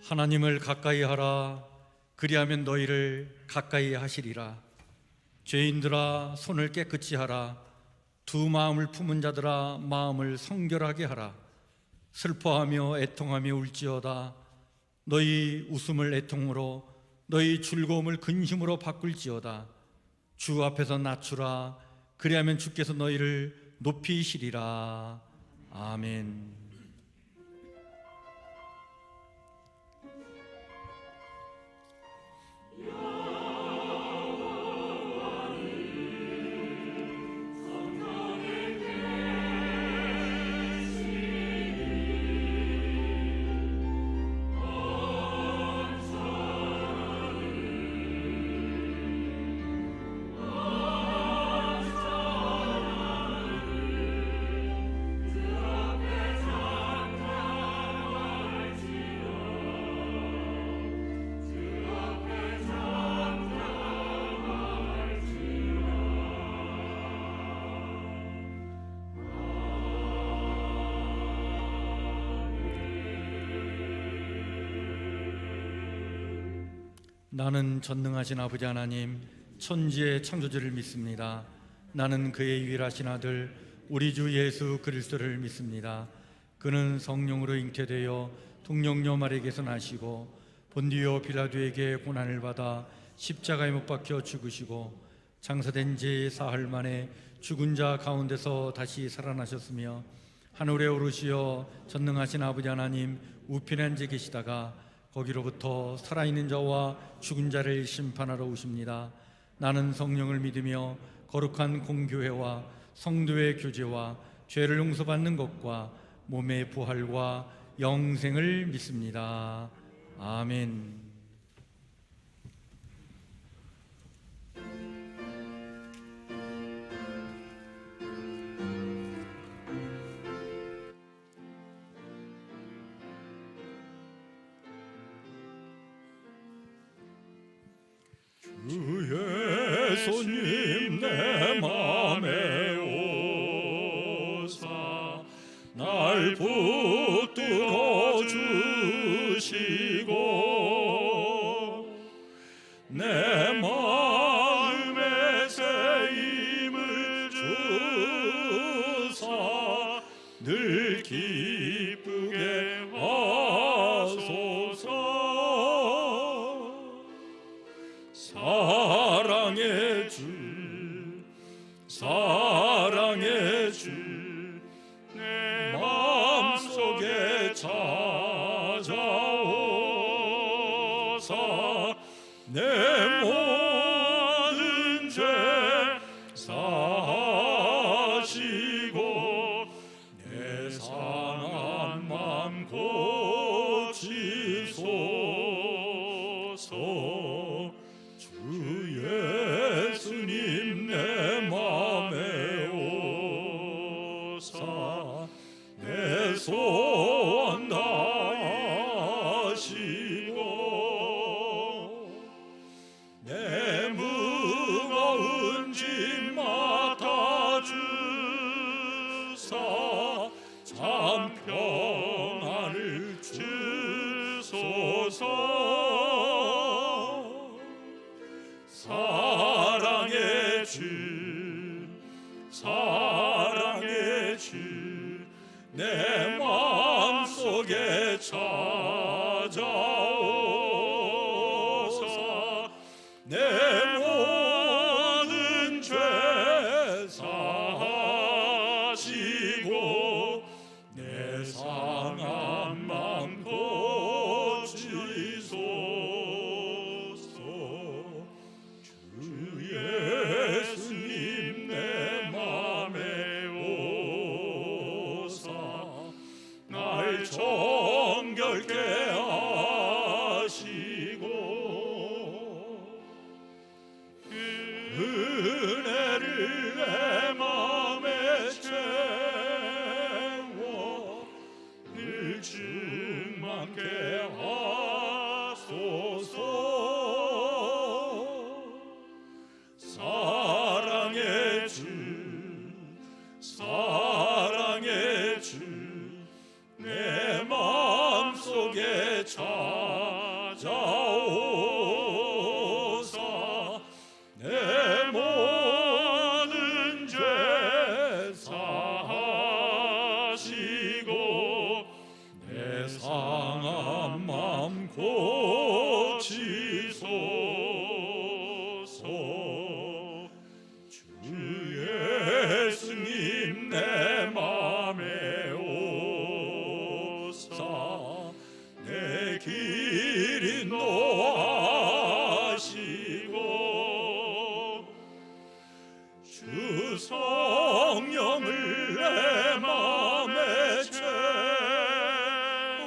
하나님을 가까이 하라. 그리하면 너희를 가까이 하시리라. 죄인들아 손을 깨끗이 하라. 두 마음을 품은 자들아 마음을 성결하게 하라. 슬퍼하며 애통하며 울지어다. 너희 웃음을 애통으로 너희 즐거움을 근심으로 바꿀지어다. 주 앞에서 낮추라. 그리하면 주께서 너희를 높이시리라. 아멘. 나는 전능하신 아버지 하나님, 천지의 창조주를 믿습니다. 나는 그의 유일하신 아들 우리 주 예수 그리스도를 믿습니다. 그는 성령으로 잉태되어 동정녀 마리아에게서 나시고 본디오 빌라도에게 고난을 받아 십자가에 못 박혀 죽으시고 장사된 지 사흘 만에 죽은 자 가운데서 다시 살아나셨으며 하늘에 오르시어 전능하신 아버지 하나님 우편에 앉아 계시다가 거기로부터 살아있는 자와 죽은 자를 심판하러 오십니다. 나는 성령을 믿으며 거룩한 공교회와 성도의 교제와 죄를 용서받는 것과 몸의 부활과 영생을 믿습니다. 아멘. 주 예수님 내 맘에 오사 날 붙들어 주시고 내 마음에 새 힘을 주사 늘 기쁘게 하소서. 사랑의 주 사랑의 주 내 마음속에 찾아오사 내 모든 죄 사하시고 내 상한 맘 고치소서. 주 예수님 내 맘에 오사 내 소원 다하시고 내 무거운 짐 맡아주사 참 평안을 주소서. 사랑의 주 사랑의 주 내 마음속에 찾아오사 내 모든 죄 사하시고 내 상한 맘 고치소서. 예수님 내 맘에 오사 날 정결케 하시고 은혜를 내 맘에 채워 늘 충만케 하소서. 사랑의 주 사랑의 주 내 마음속에 찾아오사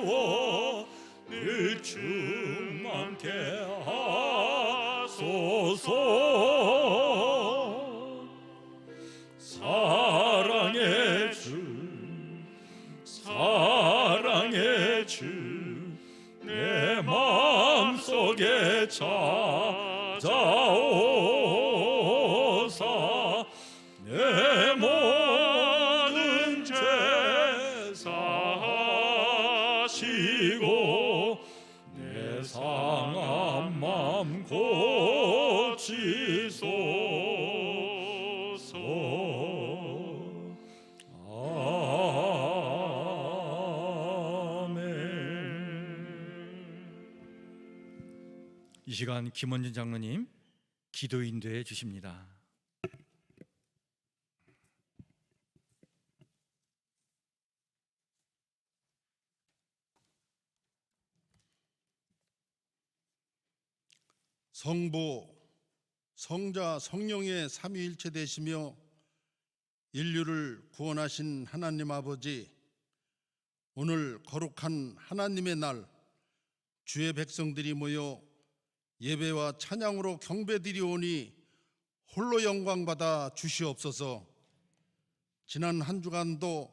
채워 늘 충만케 하소서. 사랑의 주 내 마음속에 찾아오사 내 모든 죄 사하시고 내 상한 맘 고치소서. 이 시간 김원진 장로님 기도 인도해 주십니다. 성부, 성자, 성령의 삼위일체 되시며 인류를 구원하신 하나님 아버지, 오늘 거룩한 하나님의 날 주의 백성들이 모여 예배와 찬양으로 경배드리오니 홀로 영광받아 주시옵소서. 지난 한 주간도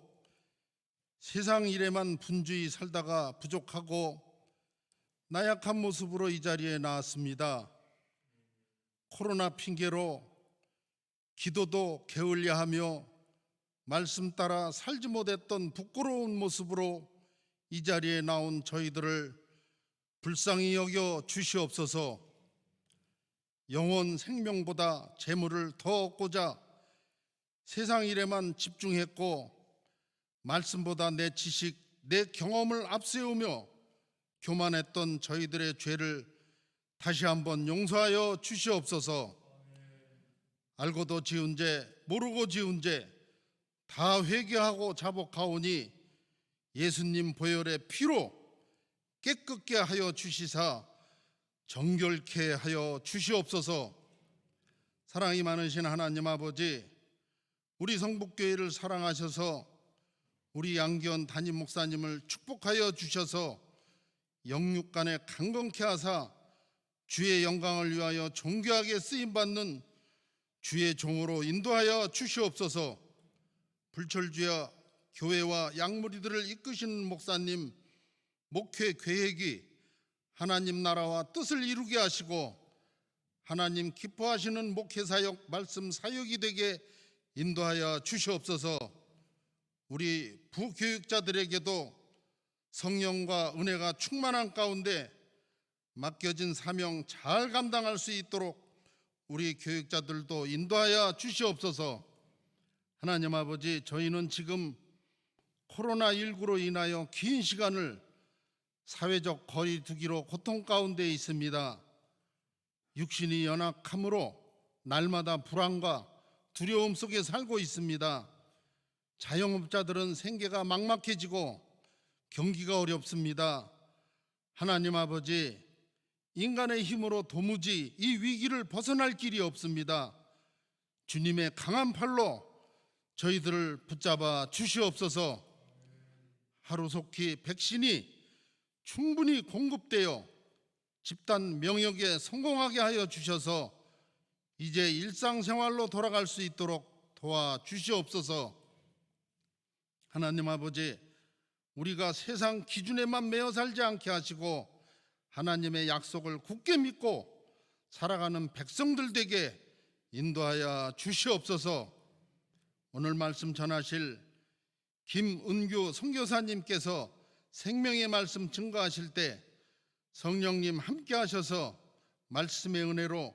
세상 일에만 분주히 살다가 부족하고 나약한 모습으로 이 자리에 나왔습니다. 코로나 핑계로 기도도 게을리하며 말씀 따라 살지 못했던 부끄러운 모습으로 이 자리에 나온 저희들을 불쌍히 여겨 주시옵소서. 영혼 생명보다 재물을 더 얻고자 세상 일에만 집중했고 말씀보다 내 지식, 내 경험을 앞세우며 교만했던 저희들의 죄를 다시 한번 용서하여 주시옵소서. 알고도 지은 죄, 모르고 지은 죄 다 회개하고 자복하오니 예수님 보혈의 피로 깨끗게 하여 주시사 정결케 하여 주시옵소서. 사랑이 많으신 하나님 아버지, 우리 성북교회를 사랑하셔서 우리 양기원 담임 목사님을 축복하여 주셔서 영육간에 강건케 하사 주의 영광을 위하여 존귀하게 쓰임받는 주의 종으로 인도하여 주시옵소서. 불철주야 교회와 양무리들을 이끄시는 목사님 목회 계획이 하나님 나라와 뜻을 이루게 하시고 하나님 기뻐하시는 목회 사역, 말씀 사역이 되게 인도하여 주시옵소서. 우리 부교육자들에게도 성령과 은혜가 충만한 가운데 맡겨진 사명 잘 감당할 수 있도록 우리 교육자들도 인도하여 주시옵소서. 하나님 아버지, 저희는 지금 코로나19로 인하여 긴 시간을 사회적 거리 두기로 고통 가운데 있습니다. 육신이 연약함으로 날마다 불안과 두려움 속에 살고 있습니다. 자영업자들은 생계가 막막해지고 경기가 어렵습니다. 하나님 아버지, 인간의 힘으로 도무지 이 위기를 벗어날 길이 없습니다. 주님의 강한 팔로 저희들을 붙잡아 주시옵소서. 하루속히 백신이 충분히 공급되어 집단 명역에 성공하게 하여 주셔서 이제 일상생활로 돌아갈 수 있도록 도와주시옵소서. 하나님 아버지, 우리가 세상 기준에만 매여 살지 않게 하시고 하나님의 약속을 굳게 믿고 살아가는 백성들 되게 인도하여 주시옵소서. 오늘 말씀 전하실 김은규 선교사님께서 생명의 말씀 증거하실 때 성령님 함께 하셔서 말씀의 은혜로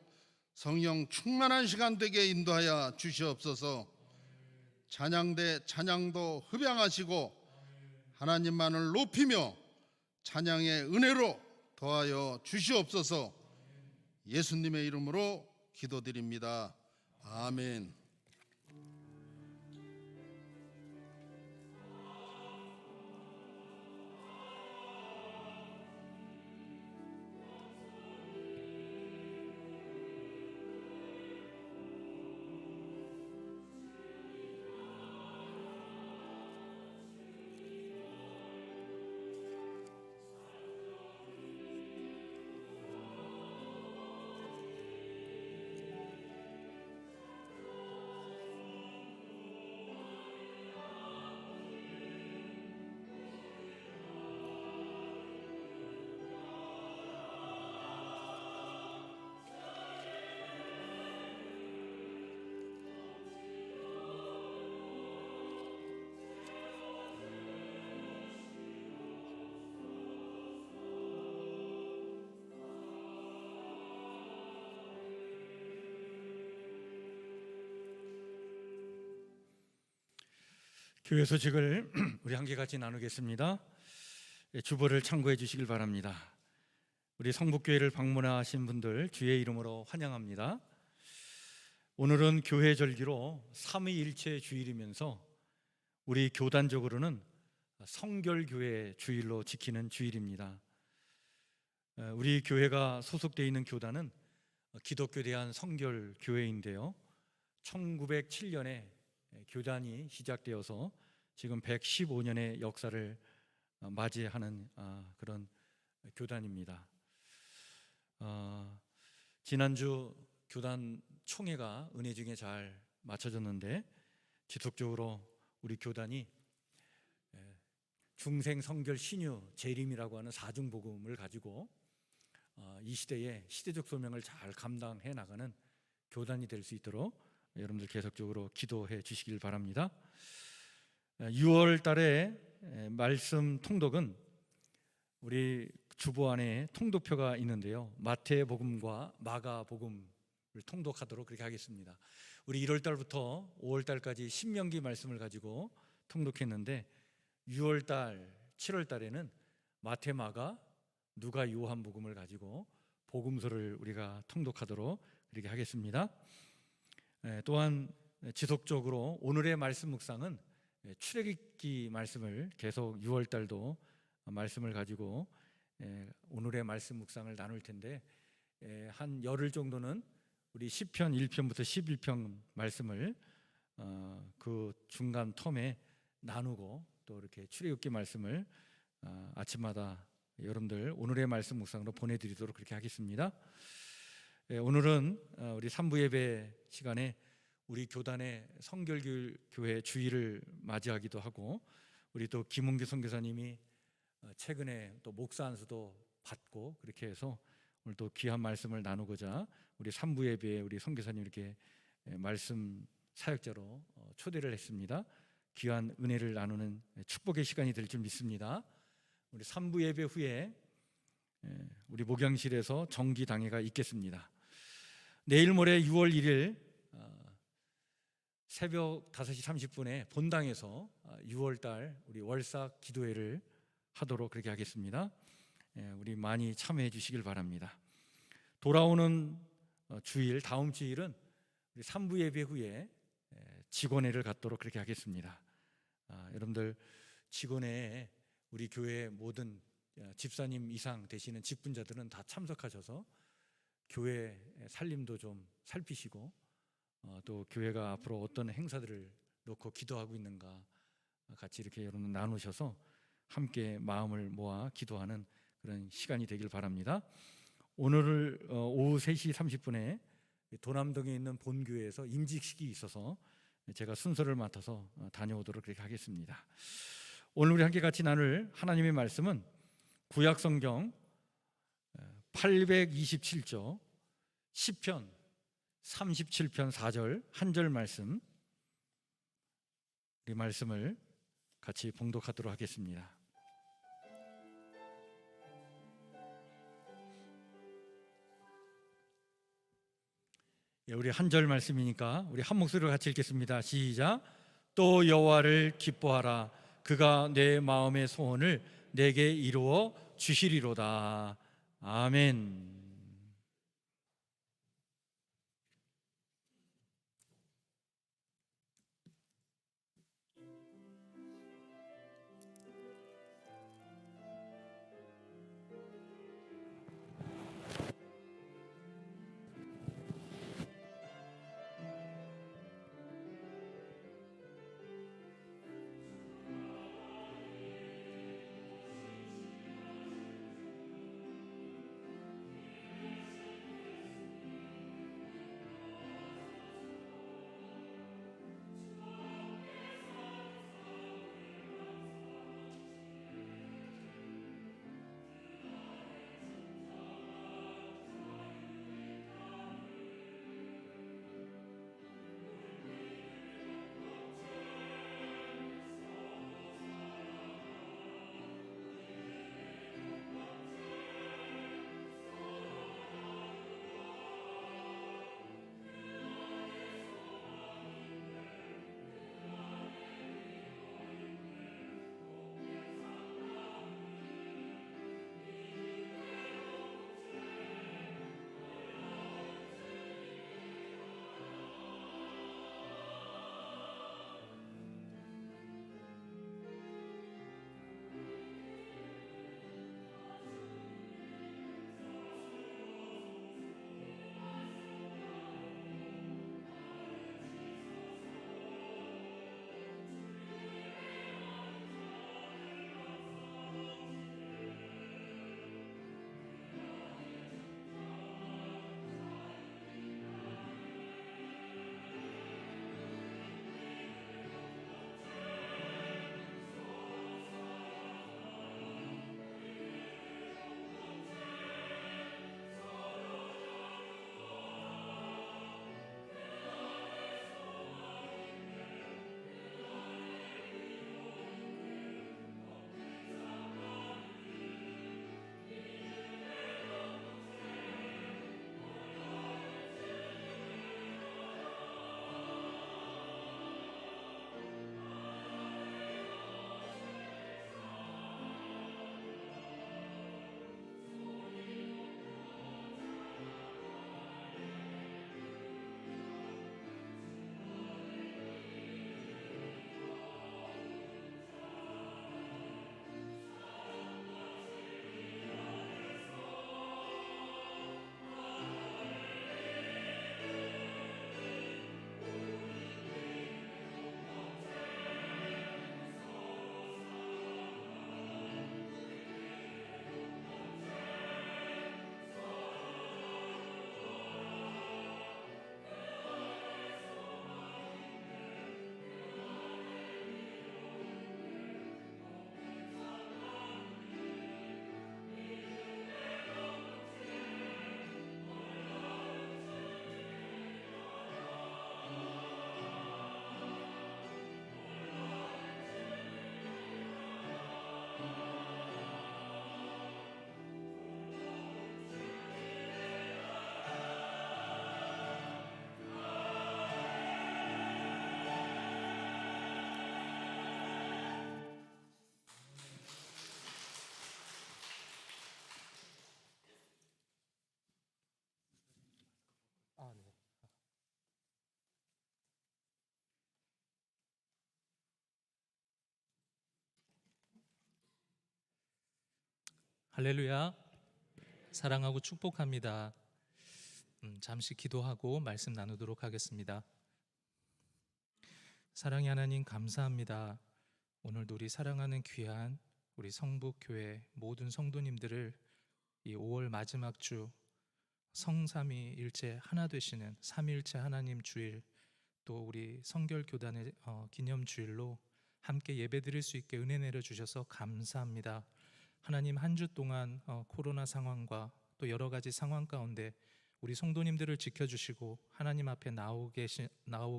성령 충만한 시간 되게 인도하여 주시옵소서. 찬양대 찬양도 흡양하시고 하나님만을 높이며 찬양의 은혜로 더하여 주시옵소서. 예수님의 이름으로 기도드립니다. 아멘. 교회 소식을 우리 함께 같이 나누겠습니다. 주보를 참고해 주시길 바랍니다. 우리 성북교회를 방문하신 분들 주의 이름으로 환영합니다. 오늘은 교회 절기로 삼위일체 주일이면서 우리 교단적으로는 성결교회 주일로 지키는 주일입니다. 우리 교회가 소속되어 있는 교단은 기독교 대한 성결교회인데요, 1907년에 교단이 시작되어서 지금 115년의 역사를 맞이하는 그런 교단입니다. 지난주 교단 총회가 은혜 중에 잘 마쳐졌는데, 지속적으로 우리 교단이 중생 성결 신유 재림이라고 하는 사중복음을 가지고 이 시대의 시대적 소명을 잘 감당해 나가는 교단이 될 수 있도록 여러분들 계속적으로 기도해 주시길 바랍니다. 6월 달에 말씀 통독은 우리 주보 안에 통독표가 있는데요, 마태복음과 마가복음을 통독하도록 그렇게 하겠습니다. 우리 1월 달부터 5월 달까지 신명기 말씀을 가지고 통독했는데, 6월 달, 7월 달에는 마태, 마가, 누가, 요한복음을 가지고 복음서를 우리가 통독하도록 그렇게 하겠습니다. 또한 지속적으로 오늘의 말씀 묵상은 출애굽기 말씀을 계속 6월 달도 말씀을 가지고 오늘의 말씀 묵상을 나눌 텐데, 한 열흘 정도는 우리 시편 1편부터 11편 말씀을 그 중간 텀에 나누고, 또 이렇게 출애굽기 말씀을 아침마다 여러분들 오늘의 말씀 묵상으로 보내드리도록 그렇게 하겠습니다. 오늘은 우리 3부 예배 시간에 우리 교단의 성결교회 주일을 맞이하기도 하고, 우리 또 김은규 선교사님이 최근에 또 목사 안수도 받고, 그렇게 해서 오늘 또 귀한 말씀을 나누고자 우리 3부 예배에 우리 선교사님 이렇게 말씀 사역자로 초대를 했습니다. 귀한 은혜를 나누는 축복의 시간이 될 줄 믿습니다. 우리 3부 예배 후에 우리 목양실에서 정기 당회가 있겠습니다. 내일 모레 6월 1일 새벽 5시 30분에 본당에서 6월 달 우리 월삭 기도회를 하도록 그렇게 하겠습니다. 우리 많이 참여해 주시길 바랍니다. 돌아오는 주일, 다음 주일은 우리 3부 예배 후에 직원회를 갖도록 그렇게 하겠습니다. 여러분들 직원회에 우리 교회 모든 집사님 이상 되시는 직분자들은 다 참석하셔서 교회 살림도 좀 살피시고, 또 교회가 앞으로 어떤 행사들을 놓고 기도하고 있는가 같이 이렇게 여러분 나누셔서 함께 마음을 모아 기도하는 그런 시간이 되길 바랍니다. 오늘 오후 3시 30분에 도남동에 있는 본교회에서 임직식이 있어서 제가 순서를 맡아서 다녀오도록 그렇게 하겠습니다. 오늘 우리 함께 같이 나눌 하나님의 말씀은 구약성경 827조 시편 37편 4절 한 절 말씀, 이 말씀을 같이 봉독하도록 하겠습니다. 우리 한 절 말씀이니까 우리 한 목소리로 같이 읽겠습니다. 시작. 또 여호와를 기뻐하라. 그가 내 마음의 소원을 내게 이루어 주시리로다. 아멘. 할렐루야. 사랑하고 축복합니다. 잠시 기도하고 말씀 나누도록 하겠습니다. 사랑의 하나님, 감사합니다. 오늘도 우리 사랑하는 귀한 우리 성북교회 모든 성도님들을 이 5월 마지막 주 성삼위일체 하나 되시는 삼위일체 하나님 주일, 또 우리 성결교단의 기념주일로 함께 예배드릴 수 있게 은혜 내려주셔서 감사합니다. 하나님, 한 주 동안 코로나 상황과 또 여러 가지 상황 가운데 우리 성도님들을 지켜주시고 하나님 앞에 나오게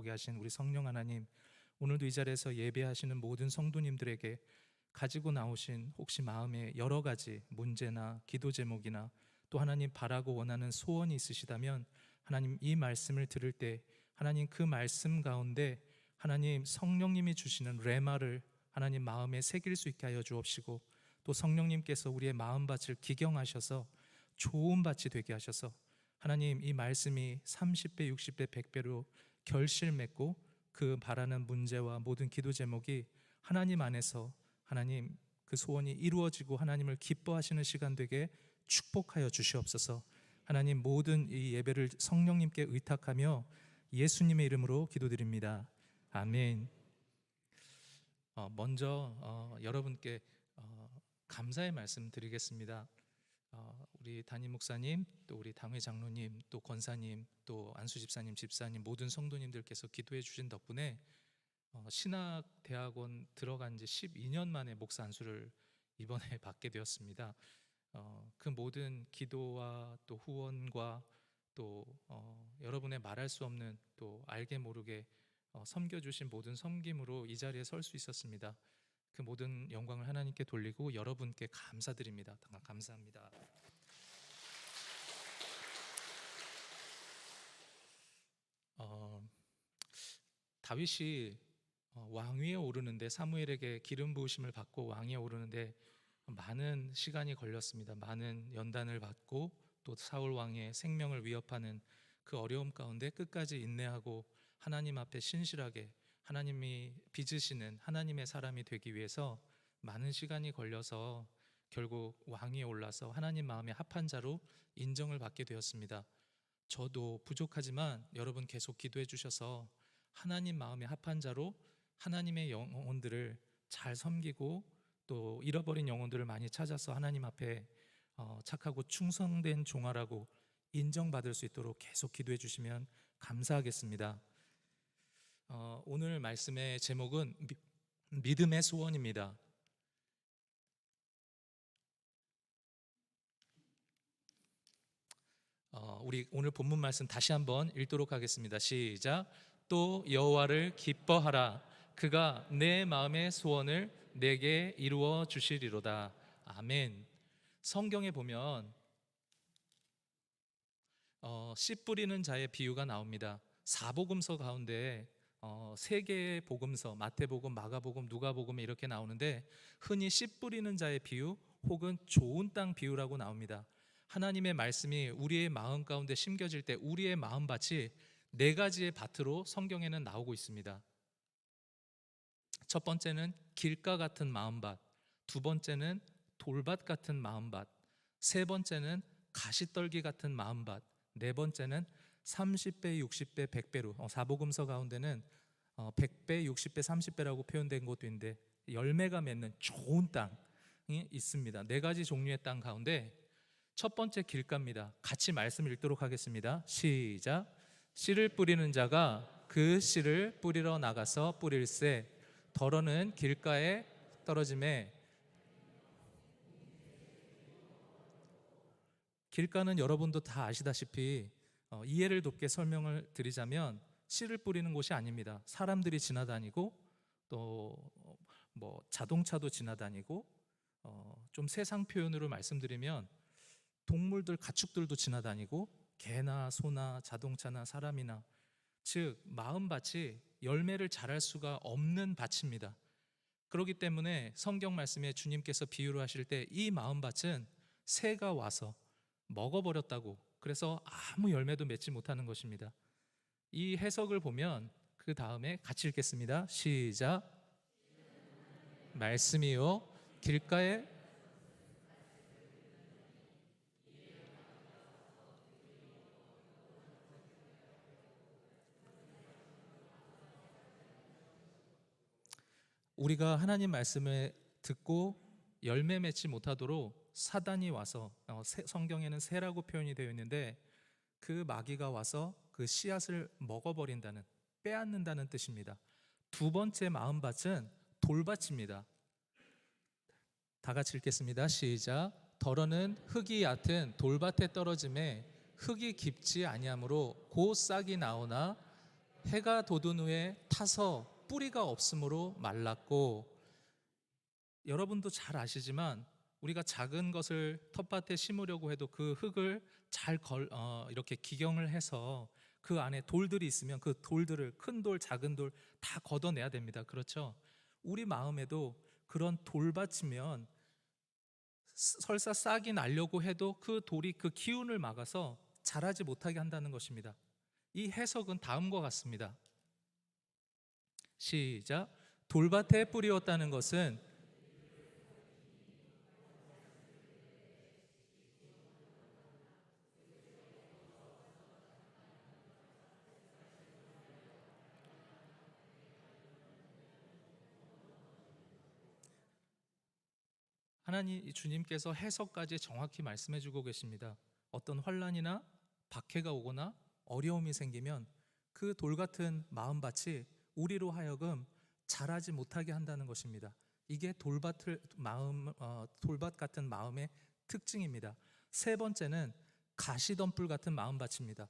하신 우리 성령 하나님, 오늘도 이 자리에서 예배하시는 모든 성도님들에게 가지고 나오신 혹시 마음에 여러 가지 문제나 기도 제목이나 또 하나님 바라고 원하는 소원이 있으시다면 하나님, 이 말씀을 들을 때 하나님 그 말씀 가운데 하나님 성령님이 주시는 레마를 하나님 마음에 새길 수 있게 하여 주옵시고, 또 성령님께서 우리의 마음밭을 기경하셔서 좋은 밭이 되게 하셔서 하나님 이 말씀이 30배, 60배, 100배로 결실 맺고 그 바라는 문제와 모든 기도 제목이 하나님 안에서 하나님 그 소원이 이루어지고 하나님을 기뻐하시는 시간 되게 축복하여 주시옵소서. 하나님, 모든 이 예배를 성령님께 의탁하며 예수님의 이름으로 기도드립니다. 아멘. 먼저 여러분께 감사의 말씀 드리겠습니다. 우리 담임 목사님, 또 우리 당회 장로님, 또 권사님, 또 안수 집사님, 집사님, 모든 성도님들께서 기도해 주신 덕분에 신학대학원 들어간 지 12년 만에 목사 안수를 이번에 받게 되었습니다. 그 모든 기도와 또 후원과 또 여러분의 말할 수 없는 또 알게 모르게 섬겨주신 모든 섬김으로 이 자리에 설 수 있었습니다. 그 모든 영광을 하나님께 돌리고 여러분께 감사드립니다. 감사합니다. 다윗이 왕위에 오르는데, 사무엘에게 기름 부으심을 받고 왕위에 오르는데 많은 시간이 걸렸습니다. 많은 연단을 받고 또 사울 왕의 생명을 위협하는 그 어려움 가운데 끝까지 인내하고 하나님 앞에 신실하게 하나님이 빚으시는 하나님의 사람이 되기 위해서 많은 시간이 걸려서 결국 왕위에 올라서 하나님 마음에 합한 자로 인정을 받게 되었습니다. 저도 부족하지만 여러분 계속 기도해 주셔서 하나님 마음에 합한 자로 하나님의 영혼들을 잘 섬기고 또 잃어버린 영혼들을 많이 찾아서 하나님 앞에 착하고 충성된 종아라고 인정받을 수 있도록 계속 기도해 주시면 감사하겠습니다. 오늘 말씀의 제목은 믿음의 소원입니다. 우리 오늘 본문 말씀 다시 한번 읽도록 하겠습니다. 시작. 또 여호와를 기뻐하라. 그가 내 마음의 소원을 내게 이루어 주시리로다. 아멘. 성경에 보면 씨 뿌리는 자의 비유가 나옵니다. 사복음서 가운데 세 개의 복음서, 마태복음, 마가복음, 누가복음 이렇게 나오는데 흔히 씨 뿌리는 자의 비유 혹은 좋은 땅 비유라고 나옵니다. 하나님의 말씀이 우리의 마음 가운데 심겨질 때 우리의 마음밭이 네 가지의 밭으로 성경에는 나오고 있습니다. 첫 번째는 길가 같은 마음밭, 두 번째는 돌밭 같은 마음밭, 세 번째는 가시떨기 같은 마음밭, 네 번째는 30배, 60배, 100배로 사복음서 가운데는 100배, 60배, 30배라고 표현된 것도 있는데 열매가 맺는 좋은 땅이 있습니다. 네 가지 종류의 땅 가운데 첫 번째 길가입니다. 같이 말씀 읽도록 하겠습니다. 시작. 씨를 뿌리는 자가 그 씨를 뿌리러 나가서 뿌릴새 덜어는 길가에 떨어짐에. 길가는 여러분도 다 아시다시피 이해를 돕게 설명을 드리자면 씨를 뿌리는 곳이 아닙니다. 사람들이 지나다니고 또 뭐 자동차도 지나다니고 좀 세상 표현으로 말씀드리면 동물들, 가축들도 지나다니고 개나 소나 자동차나 사람이나, 즉 마음밭이 열매를 자랄 수가 없는 밭입니다. 그렇기 때문에 성경 말씀에 주님께서 비유를 하실 때 이 마음밭은 새가 와서 먹어버렸다고, 그래서 아무 열매도 맺지 못하는 것입니다. 이 해석을 보면 그 다음에 같이 읽겠습니다. 시작. 말씀이요 길가에 우리가 하나님 말씀을 듣고 열매 맺지 못하도록 사단이 와서 성경에는 새라고 표현이 되어 있는데 그 마귀가 와서 그 씨앗을 먹어버린다는, 빼앗는다는 뜻입니다. 두 번째 마음밭은 돌밭입니다. 다 같이 읽겠습니다. 시작. 더러는 흙이 얕은 돌밭에 떨어짐에 흙이 깊지 아니하므로 곧 싹이 나오나 해가 돋은 후에 타서 뿌리가 없으므로 말랐고. 여러분도 잘 아시지만 우리가 작은 것을 텃밭에 심으려고 해도 그 흙을 잘 이렇게 기경을 해서 그 안에 돌들이 있으면 그 돌들을, 큰 돌, 작은 돌 다 걷어내야 됩니다. 그렇죠? 우리 마음에도 그런 돌밭이면 설사 싹이 나려고 해도 그 돌이 그 기운을 막아서 자라지 못하게 한다는 것입니다. 이 해석은 다음과 같습니다. 시작. 돌밭에 뿌리었다는 것은 하나님, 주님께서 해석까지 정확히 말씀해 주고 계십니다. 어떤 환난이나 박해가 오거나 어려움이 생기면 그 돌 같은 마음밭이 우리로 하여금 자라지 못하게 한다는 것입니다. 이게 돌밭 같은 마음의 특징입니다. 세 번째는 가시덤불 같은 마음밭입니다.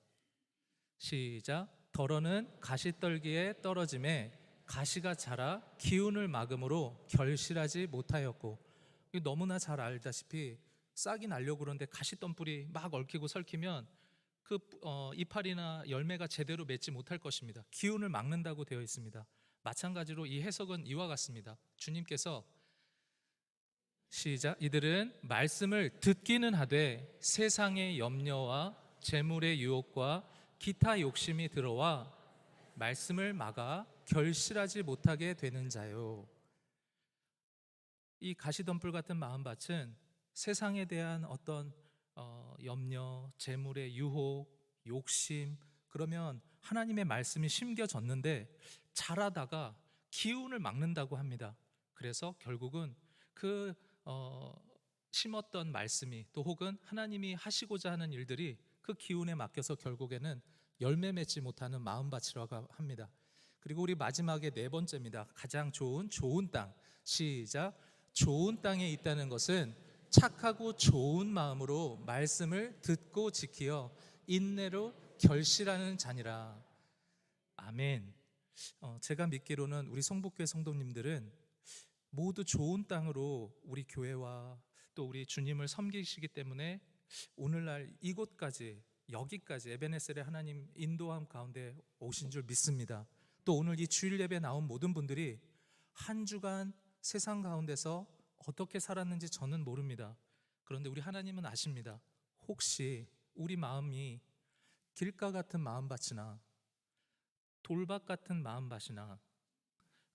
시작. 더러는 가시떨기에 떨어짐에 가시가 자라 기운을 막음으로 결실하지 못하였고. 너무나 잘 알다시피 싹이 나려고 그러는데 가시덤불이 막 얽히고 설키면 그 이파리나 열매가 제대로 맺지 못할 것입니다. 기운을 막는다고 되어 있습니다. 마찬가지로 이 해석은 이와 같습니다. 주님께서 시작. 이들은 말씀을 듣기는 하되 세상의 염려와 재물의 유혹과 기타 욕심이 들어와 말씀을 막아 결실하지 못하게 되는 자요. 이 가시덤불 같은 마음밭은 세상에 대한 어떤 염려, 재물의 유혹, 욕심, 그러면 하나님의 말씀이 심겨졌는데 자라다가 기운을 막는다고 합니다. 그래서 결국은 그 심었던 말씀이, 또 혹은 하나님이 하시고자 하는 일들이 그 기운에 맡겨서 결국에는 열매 맺지 못하는 마음밭이라고 합니다. 그리고 우리 마지막에 네 번째입니다. 가장 좋은 땅. 시작. 좋은 땅에 있다는 것은 착하고 좋은 마음으로 말씀을 듣고 지키어 인내로 결실하는 자니라. 아멘. 제가 믿기로는 우리 성북교회 성도님들은 모두 좋은 땅으로 우리 교회와 또 우리 주님을 섬기시기 때문에 오늘날 이곳까지, 여기까지 에베네셀의 하나님 인도함 가운데 오신 줄 믿습니다. 또 오늘 이 주일 예배 나온 모든 분들이 한 주간 세상 가운데서 어떻게 살았는지 저는 모릅니다. 그런데 우리 하나님은 아십니다. 혹시 우리 마음이 길가 같은 마음밭이나 돌밭 같은 마음밭이나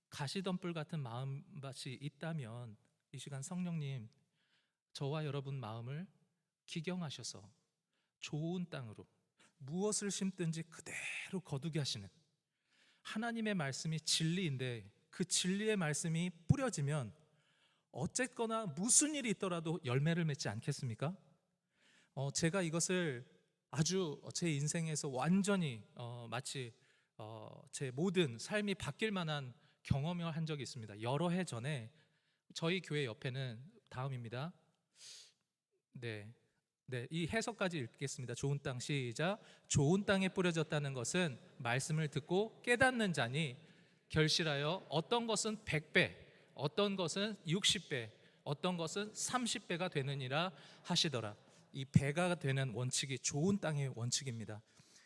가시덤불 같은 마음밭이 있다면 이 시간 성령님, 저와 여러분 마음을 기경하셔서 좋은 땅으로 무엇을 심든지 그대로 거두게 하시는, 하나님의 말씀이 진리인데 그 진리의 말씀이 뿌려지면 어쨌거나 무슨 일이 있더라도 열매를 맺지 않겠습니까? 제가 이것을 아주 제 인생에서 완전히 마치 제 모든 삶이 바뀔 만한 경험을 한 적이 있습니다. 여러 해 전에 저희 교회 옆에는, 다음입니다. 네, 이 해석까지 읽겠습니다. 좋은 땅. 시작. 좋은 땅에 뿌려졌다는 것은 말씀을 듣고 깨닫는 자니 결실하여 어떤 것은 100배, 어떤 것은 60배, 어떤 것은 30배가 되느니라 하시더라. 이 배가 되는 원칙이 좋은 땅의 원칙입니다.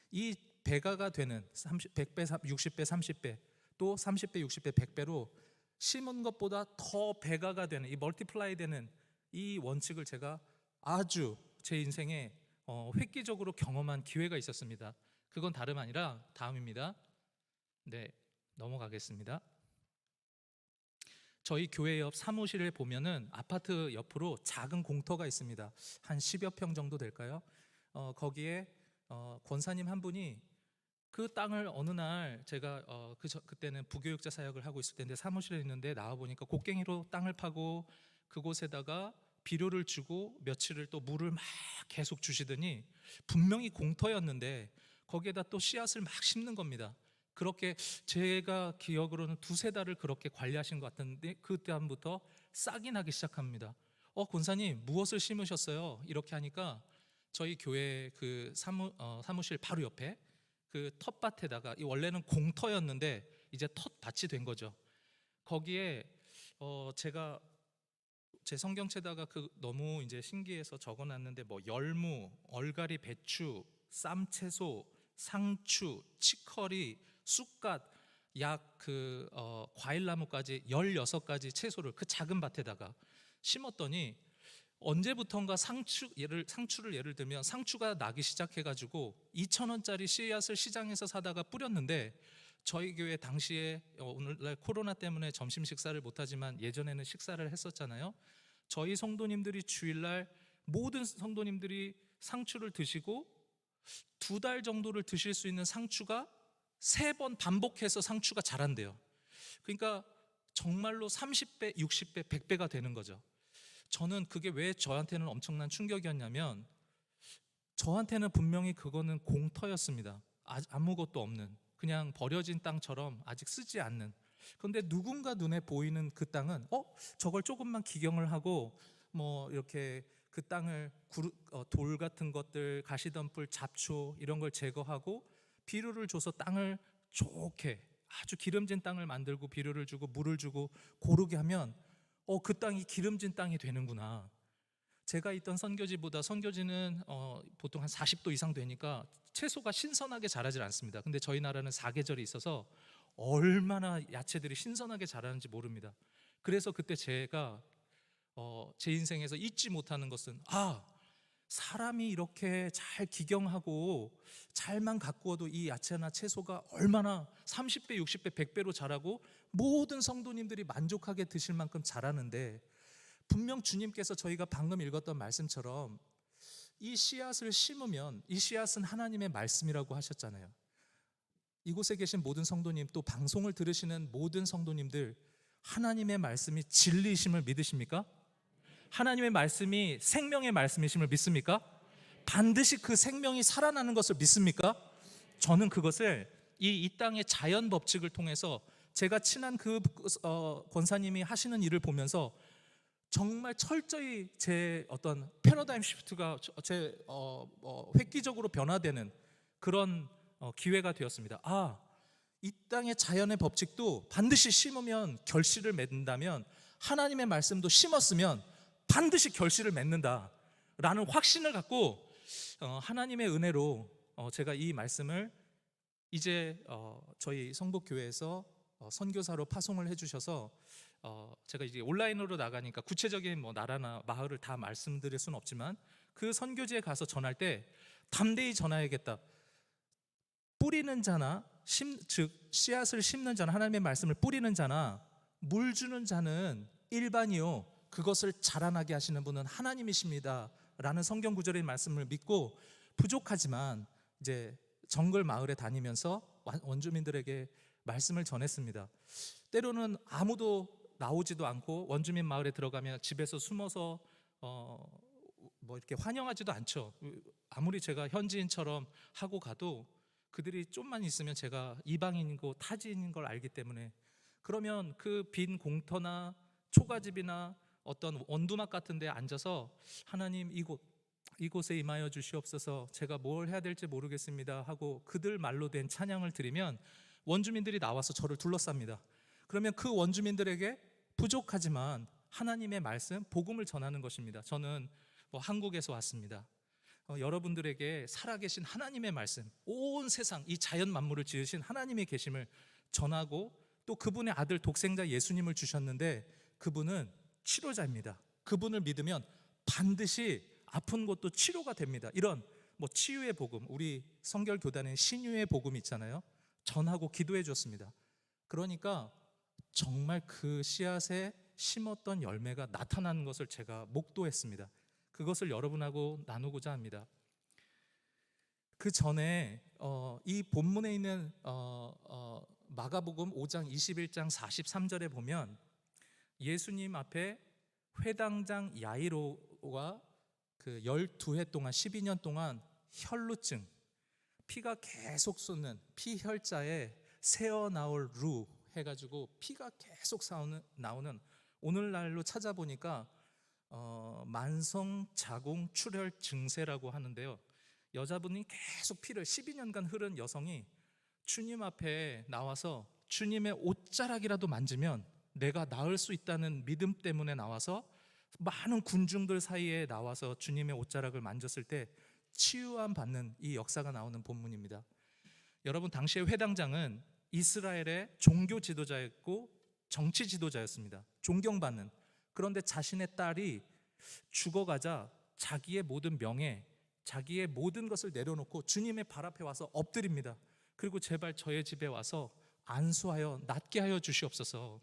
이 배가가 되는 100배, 60배, 30배, 또 30배, 60배, 100배로 심은 것보다 더 배가가 되는, 이 멀티플라이 되는 이 원칙을 제가 아주 제 인생에 획기적으로 경험한 기회가 있었습니다. 그건 다름 아니라 다음입니다. 네, 넘어가겠습니다. 저희 교회 옆 사무실에 보면은 아파트 옆으로 작은 공터가 있습니다. 한 10여 평 정도 될까요? 거기에 권사님 한 분이 그 땅을 어느 날 제가 그때는 부교육자 사역을 하고 있을 때인데 사무실에 있는데 나와 보니까 곡괭이로 땅을 파고 그곳에다가 비료를 주고 며칠을 또 물을 막 계속 주시더니 분명히 공터였는데 거기에다 또 씨앗을 막 심는 겁니다. 그렇게 제가 기억으로는 두세 달을 그렇게 관리하신 것 같은데 그때부터 싹이 나기 시작합니다. 권사님 무엇을 심으셨어요? 이렇게 하니까 저희 교회 그 사무실 바로 옆에 그 텃밭에다가, 이 원래는 공터였는데 이제 텃밭이 된 거죠. 거기에 제가 제 성경책에다가 너무 이제 신기해서 적어놨는데 뭐 열무, 얼갈이, 배추, 쌈채소, 상추, 치커리, 쑥갓, 약 과일나무까지 16가지 채소를 그 작은 밭에다가 심었더니 언제부턴가 상추를 예를 들면 상추가 나기 시작해가지고 2,000원짜리 씨앗을 시장에서 사다가 뿌렸는데 저희 교회 당시에 오늘날 코로나 때문에 점심 식사를 못하지만 예전에는 식사를 했었잖아요. 저희 성도님들이 주일날 모든 성도님들이 상추를 드시고 2달 정도를 드실 수 있는 상추가 3번 반복해서 상추가 자란대요. 그러니까 정말로 30배, 60배, 100배가 되는 거죠. 저는 그게 왜 저한테는 엄청난 충격이었냐면 저한테는 분명히 그거는 공터였습니다. 아무것도 없는 그냥 버려진 땅처럼 아직 쓰지 않는. 그런데 누군가 눈에 보이는 그 땅은 저걸 조금만 기경을 하고 뭐 이렇게 그 땅을 돌 같은 것들, 가시덤불, 잡초 이런 걸 제거하고 비료를 줘서 땅을 좋게 아주 기름진 땅을 만들고 비료를 주고 물을 주고 고르게 하면 그 땅이 기름진 땅이 되는구나. 제가 있던 선교지보다 선교지는 보통 한 40도 이상 되니까 채소가 신선하게 자라질 않습니다. 근데 저희 나라는 사계절이 있어서 얼마나 야채들이 신선하게 자라는지 모릅니다. 그래서 그때 제가 제 인생에서 잊지 못하는 것은 사람이 이렇게 잘 기경하고 잘만 가꾸어도 이 야채나 채소가 얼마나 30배, 60배, 100배로 자라고 모든 성도님들이 만족하게 드실 만큼 자라는데, 분명 주님께서 저희가 방금 읽었던 말씀처럼 이 씨앗을 심으면 이 씨앗은 하나님의 말씀이라고 하셨잖아요. 이곳에 계신 모든 성도님, 또 방송을 들으시는 모든 성도님들, 하나님의 말씀이 진리이심을 믿으십니까? 하나님의 말씀이 생명의 말씀이심을 믿습니까? 반드시 그 생명이 살아나는 것을 믿습니까? 저는 그것을 이 땅의 자연 법칙을 통해서 제가 친한 그 권사님이 하시는 일을 보면서 정말 철저히 제 어떤 패러다임 시프트가 획기적으로 변화되는 그런 기회가 되었습니다. 이 땅의 자연의 법칙도 반드시 심으면 결실을 맺는다면 하나님의 말씀도 심었으면 반드시 결실을 맺는다라는 확신을 갖고 하나님의 은혜로 제가 이 말씀을 이제 저희 성북교회에서 선교사로 파송을 해주셔서 제가 이제 온라인으로 나가니까 구체적인 뭐 나라나 마을을 다 말씀드릴 수는 없지만 그 선교지에 가서 전할 때 담대히 전하야겠다. 뿌리는 자나 즉 씨앗을 심는 자나 하나님의 말씀을 뿌리는 자나 물 주는 자는 일반이요 그것을 자라나게 하시는 분은 하나님이십니다 라는 성경 구절의 말씀을 믿고 부족하지만 이제 정글 마을에 다니면서 원주민들에게 말씀을 전했습니다. 때로는 아무도 나오지도 않고 원주민 마을에 들어가면 집에서 숨어서 뭐 이렇게 환영하지도 않죠. 아무리 제가 현지인처럼 하고 가도 그들이 좀만 있으면 제가 이방인이고 타지인인 걸 알기 때문에, 그러면 그 빈 공터나 초가집이나 어떤 원두막 같은 데 앉아서 하나님 이곳에 임하여 주시옵소서, 제가 뭘 해야 될지 모르겠습니다 하고 그들 말로 된 찬양을 드리면 원주민들이 나와서 저를 둘러쌉니다. 그러면 그 원주민들에게 부족하지만 하나님의 말씀, 복음을 전하는 것입니다. 저는 한국에서 왔습니다. 여러분들에게 살아계신 하나님의 말씀, 온 세상 이 자연 만물을 지으신 하나님의 계심을 전하고 또 그분의 아들 독생자 예수님을 주셨는데 그분은 치료자입니다. 그분을 믿으면 반드시 아픈 것도 치료가 됩니다. 이런 치유의 복음, 우리 성결교단의 신유의 복음 있잖아요. 전하고 기도해 줬습니다. 그러니까 정말 그 씨앗에 심었던 열매가 나타나는 것을 제가 목도했습니다. 그것을 여러분하고 나누고자 합니다. 그 전에 이 본문에 있는 마가복음 5장 21장 43절에 보면 예수님 앞에 회당장 야이로가 그 12해 동안 12년 동안 혈루증, 피가 계속 솟는 피혈자에 새어나올 루 해가지고 피가 계속 나오는, 오늘날로 찾아보니까 만성 자궁 출혈 증세라고 하는데요, 여자분이 계속 피를 12년간 흐른 여성이 주님 앞에 나와서 주님의 옷자락이라도 만지면 내가 나을 수 있다는 믿음 때문에 나와서 많은 군중들 사이에 나와서 주님의 옷자락을 만졌을 때 치유함 받는 이 역사가 나오는 본문입니다. 여러분, 당시의 회당장은 이스라엘의 종교 지도자였고 정치 지도자였습니다. 존경받는. 그런데 자신의 딸이 죽어가자 자기의 모든 명예, 자기의 모든 것을 내려놓고 주님의 발 앞에 와서 엎드립니다. 그리고 제발 저의 집에 와서 안수하여 낫게 하여 주시옵소서.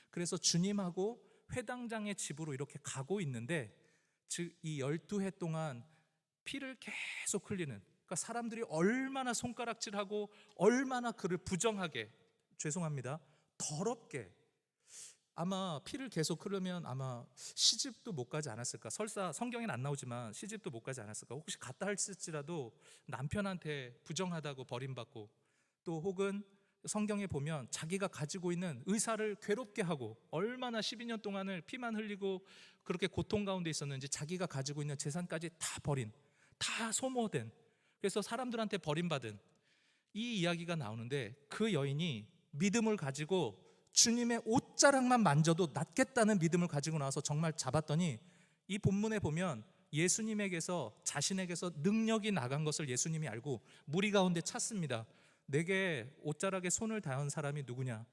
그래서 주님하고 회당장의 집으로 이렇게 가고 있는데, 즉 이 12해 동안 피를 계속 흘리는, 그러니까 사람들이 얼마나 손가락질하고 얼마나 그를 부정하게, 죄송합니다, 더럽게, 아마 피를 계속 흐르면 아마 시집도 못 가지 않았을까. 설사 성경에는 안 나오지만 시집도 못 가지 않았을까. 혹시 갔다 할지라도 남편한테 부정하다고 버림받고, 또 혹은 성경에 보면 자기가 가지고 있는 의사를 괴롭게 하고, 얼마나 12년 동안을 피만 흘리고 그렇게 고통 가운데 있었는지 자기가 가지고 있는 재산까지 다 버린, 다 소모된, 그래서 사람들한테 버림받은 이 이야기가 나오는데, 그 여인이 믿음을 가지고 주님의 옷자락만 만져도 낫겠다는 믿음을 가지고 나와서 정말 잡았더니, 이 본문에 보면 예수님에게서, 자신에게서 능력이 나간 것을 예수님이 알고 무리 가운데 찾습니다. 내게 옷자락에 손을 닿은 사람이 누구냐?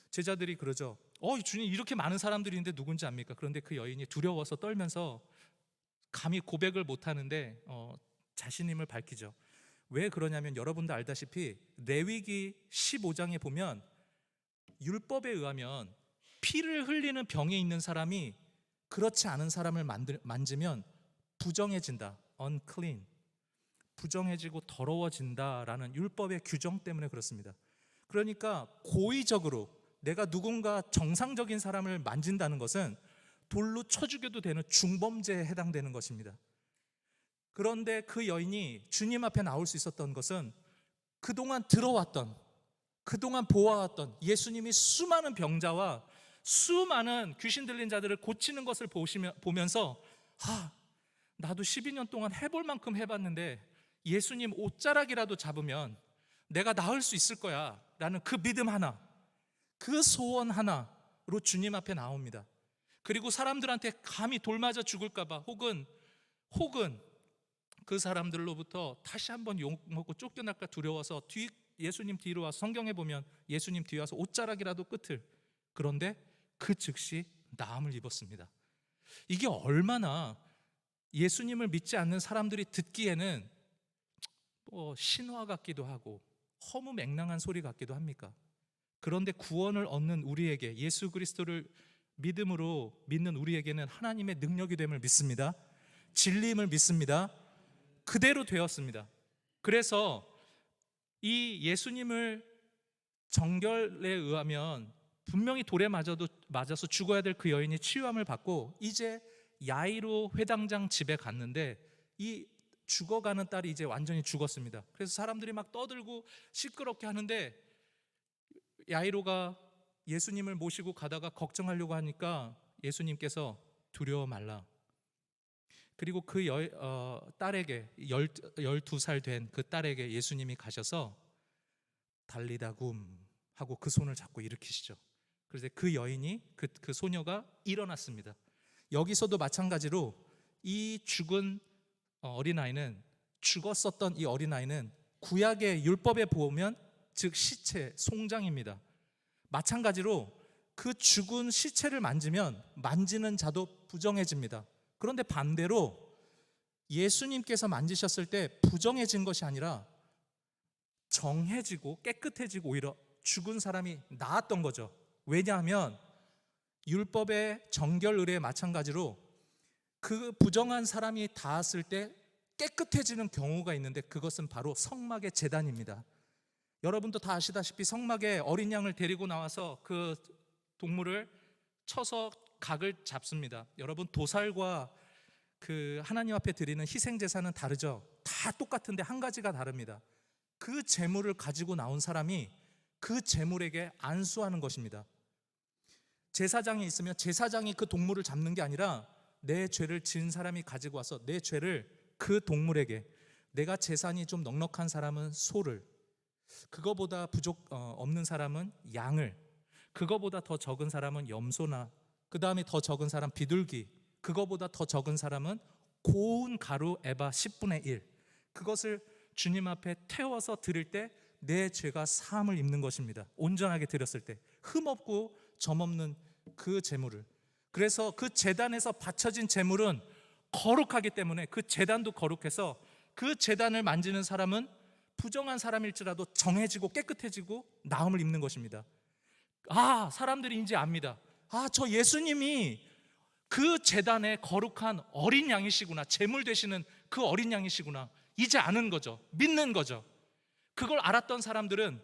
제자들이 그러죠. 주님, 이렇게 많은 사람들이 있는데 누군지 압니까? 그런데 그 여인이 두려워서 떨면서 감히 고백을 못하는데 자신임을 밝히죠. 왜 그러냐면, 여러분도 알다시피 레위기 15장에 보면 율법에 의하면 피를 흘리는 병에 있는 사람이 그렇지 않은 사람을 만지면 부정해진다, unclean, 부정해지고 더러워진다라는 율법의 규정 때문에 그렇습니다. 그러니까 고의적으로 내가 누군가 정상적인 사람을 만진다는 것은 돌로 쳐 죽여도 되는 중범죄에 해당되는 것입니다. 그런데 그 여인이 주님 앞에 나올 수 있었던 것은 그동안 들어왔던, 그동안 보아왔던 예수님이 수많은 병자와 수많은 귀신 들린 자들을 고치는 것을 보면서 나도 12년 동안 해볼 만큼 해봤는데 예수님 옷자락이라도 잡으면 내가 나을 수 있을 거야 라는 그 믿음 하나, 그 소원 하나로 주님 앞에 나옵니다. 그리고 사람들한테 감히 돌 맞아 죽을까 봐, 혹은 그 사람들로부터 다시 한번 욕먹고 쫓겨날까 두려워서 예수님 뒤로 와서, 성경에 보면 예수님 뒤에 와서 옷자락이라도 끝을, 그런데 그 즉시 나음을 입었습니다. 이게 얼마나 예수님을 믿지 않는 사람들이 듣기에는 신화 같기도 하고 허무맹랑한 소리 같기도 합니까? 그런데 구원을 얻는 우리에게, 예수 그리스도를 믿음으로 믿는 우리에게는 하나님의 능력이 됨을 믿습니다. 진리임을 믿습니다. 그대로 되었습니다. 그래서 이 예수님을 정결에 의하면 분명히 돌에 맞아서 죽어야 될 그 여인이 치유함을 받고 이제 야이로 회당장 집에 갔는데, 이 죽어가는 딸이 이제 완전히 죽었습니다. 그래서 사람들이 막 떠들고 시끄럽게 하는데, 야이로가 예수님을 모시고 가다가 걱정하려고 하니까 예수님께서 두려워 말라. 그리고 그 딸에게, 12살 된 그 딸에게 예수님이 가셔서 달리다굼 하고 그 손을 잡고 일으키시죠. 그래서 그 여인이, 그 소녀가 일어났습니다. 여기서도 마찬가지로 이 죽은 어린아이는, 죽었었던 이 어린아이는 구약의 율법에 보면 즉 시체, 송장입니다. 마찬가지로 그 죽은 시체를 만지는 자도 부정해집니다. 그런데 반대로 예수님께서 만지셨을 때 부정해진 것이 아니라 정해지고 깨끗해지고 오히려 죽은 사람이 나았던 거죠. 왜냐하면 율법의 정결 의례에 마찬가지로 그 부정한 사람이 닿았을 때 깨끗해지는 경우가 있는데 그것은 바로 성막의 제단입니다. 여러분도 다 아시다시피 성막에 어린 양을 데리고 나와서 그 동물을 쳐서 각을 잡습니다. 여러분, 도살과 그 하나님 앞에 드리는 희생 제사는 다르죠. 다 똑같은데 한 가지가 다릅니다. 그 제물을 가지고 나온 사람이 그 제물에게 안수하는 것입니다. 제사장이 있으면 제사장이 그 동물을 잡는 게 아니라 내 죄를 지은 사람이 가지고 와서 내 죄를 그 동물에게, 내가 재산이 좀 넉넉한 사람은 소를, 그거보다 없는 사람은 양을, 그거보다 더 적은 사람은 염소나, 그 다음에 더 적은 사람 비둘기, 그거보다 더 적은 사람은 고운 가루 에바 10분의 1, 그것을 주님 앞에 태워서 드릴 때 내 죄가 사함을 입는 것입니다. 온전하게 드렸을 때 흠없고 점없는 그 제물을. 그래서 그 제단에서 바쳐진 제물은 거룩하기 때문에 그 제단도 거룩해서 그 제단을 만지는 사람은 부정한 사람일지라도 정해지고 깨끗해지고 나음을 입는 것입니다. 사람들이 이제 압니다. 저 예수님이 그 제단의 거룩한 어린 양이시구나, 제물 되시는 그 어린 양이시구나, 이제 아는 거죠. 믿는 거죠. 그걸 알았던 사람들은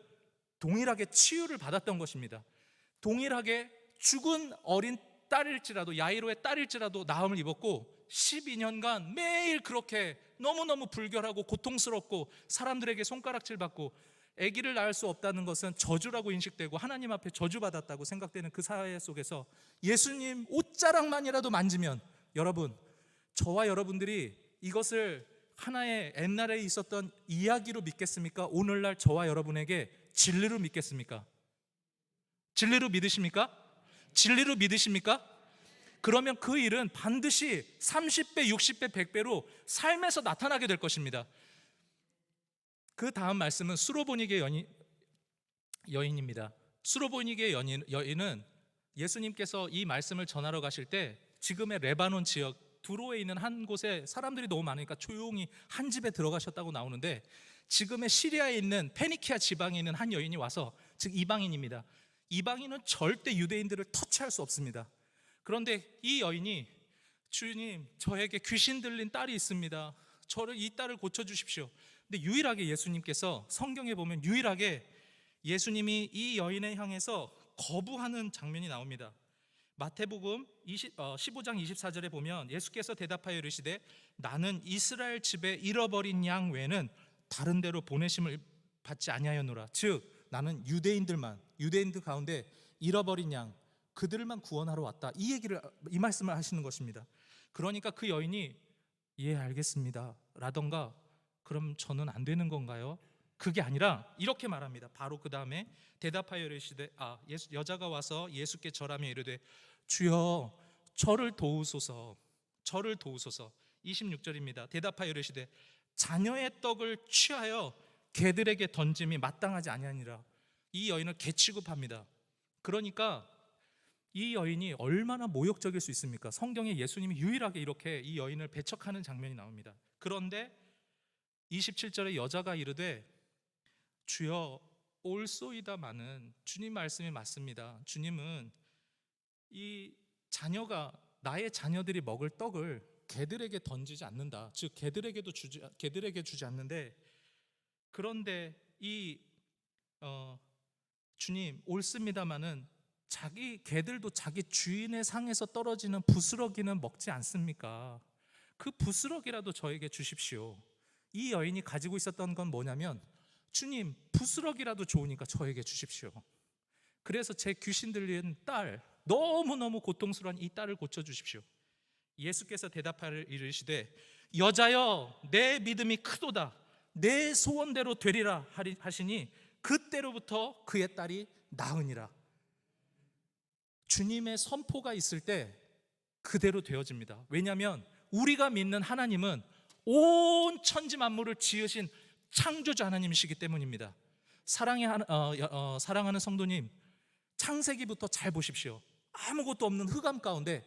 동일하게 치유를 받았던 것입니다. 동일하게 죽은 어린 딸일지라도, 야이로의 딸일지라도 나음을 입었고 12년간 매일 그렇게 너무너무 불결하고 고통스럽고 사람들에게 손가락질 받고 아기를 낳을 수 없다는 것은 저주라고 인식되고 하나님 앞에 저주받았다고 생각되는 그 사회 속에서 예수님 옷자락만이라도 만지면, 여러분, 저와 여러분들이 이것을 하나의 옛날에 있었던 이야기로 믿겠습니까? 오늘날 저와 여러분에게 진리로 믿겠습니까? 진리로 믿으십니까? 진리로 믿으십니까? 그러면 그 일은 반드시 30배, 60배, 100배로 삶에서 나타나게 될 것입니다. 그 다음 말씀은 수로보니게 여인입니다. 수로보니게 여인은 예수님께서 이 말씀을 전하러 가실 때 지금의 레바논 지역 두로에 있는 한 곳에 사람들이 너무 많으니까 조용히 한 집에 들어가셨다고 나오는데, 지금의 시리아에 있는 페니키아 지방에 있는 한 여인이 와서, 즉 이방인입니다. 이방인은 절대 유대인들을 터치할 수 없습니다. 그런데 이 여인이, 주님, 저에게 귀신 들린 딸이 있습니다. 저를, 이 딸을 고쳐주십시오. 근데 유일하게 예수님께서, 성경에 보면 유일하게 예수님이 이 여인을 향해서 거부하는 장면이 나옵니다. 마태복음 15장 24절에 보면 예수께서 대답하여 이르시되 나는 이스라엘 집에 잃어버린 양 외에는 다른 데로 보내심을 받지 아니하였노라. 즉 나는 유대인들 가운데 잃어버린 양, 그들만 구원하러 왔다, 이 말씀을 하시는 것입니다. 그러니까 그 여인이 예 알겠습니다 라던가, 그럼 저는 안 되는 건가요? 그게 아니라 이렇게 말합니다. 바로 그 다음에 대답하여 이르시되, 여자가 와서 예수께 절하며 이르되 주여 저를 도우소서, 저를 도우소서. 26절입니다. 대답하여 이르시되 자녀의 떡을 취하여 개들에게 던짐이 마땅하지 아니하니라. 이 여인을 개 취급합니다. 그러니까 이 여인이 얼마나 모욕적일 수 있습니까? 성경에 예수님이 유일하게 이렇게 이 여인을 배척하는 장면이 나옵니다. 그런데 27절에 여자가 이르되 주여 올소이다마는, 주님 말씀이 맞습니다. 주님은 이 자녀가, 나의 자녀들이 먹을 떡을 개들에게 던지지 않는다. 즉 개들에게 주지 않는데, 그런데 주님 옳습니다마는 개들도 자기 주인의 상에서 떨어지는 부스러기는 먹지 않습니까? 그 부스러기라도 저에게 주십시오. 이 여인이 가지고 있었던 건 뭐냐면, 주님 부스러기라도 좋으니까 저에게 주십시오. 그래서 제 귀신 들린 딸, 너무너무 고통스러운 이 딸을 고쳐주십시오. 예수께서 대답하여 이르시되 여자여 내 믿음이 크도다, 내 소원대로 되리라 하시니 그때로부터 그의 딸이 나으니라. 주님의 선포가 있을 때 그대로 되어집니다. 왜냐하면 우리가 믿는 하나님은 온 천지 만물을 지으신 창조주 하나님이시기 때문입니다. 사랑하는 성도님, 창세기부터 잘 보십시오. 아무것도 없는 흑암 가운데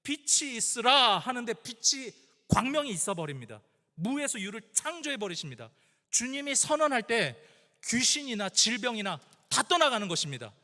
빛이 있으라 하는데 빛이, 광명이 있어버립니다. 무에서 유를 창조해 버리십니다. 주님이 선언할 때 귀신이나 질병이나 다 떠나가는 것입니다.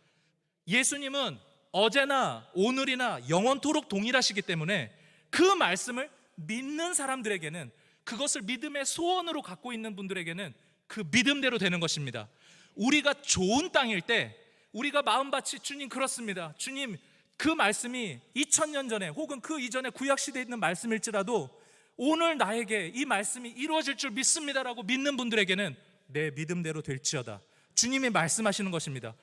예수님은 어제나 오늘이나 영원토록 동일하시기 때문에 그 말씀을 믿는 사람들에게는 그것을 믿음의 소원으로 갖고 있는 분들에게는 그 믿음대로 되는 것입니다. 우리가 좋은 땅일 때 우리가 마음밭이 주님 그렇습니다. 주님 그 말씀이 2000년 전에 혹은 그 이전에 구약시대에 있는 말씀일지라도 오늘 나에게 이 말씀이 이루어질 줄 믿습니다라고 믿는 분들에게는 내 믿음대로 될지어다. 주님이 말씀하시는 것입니다.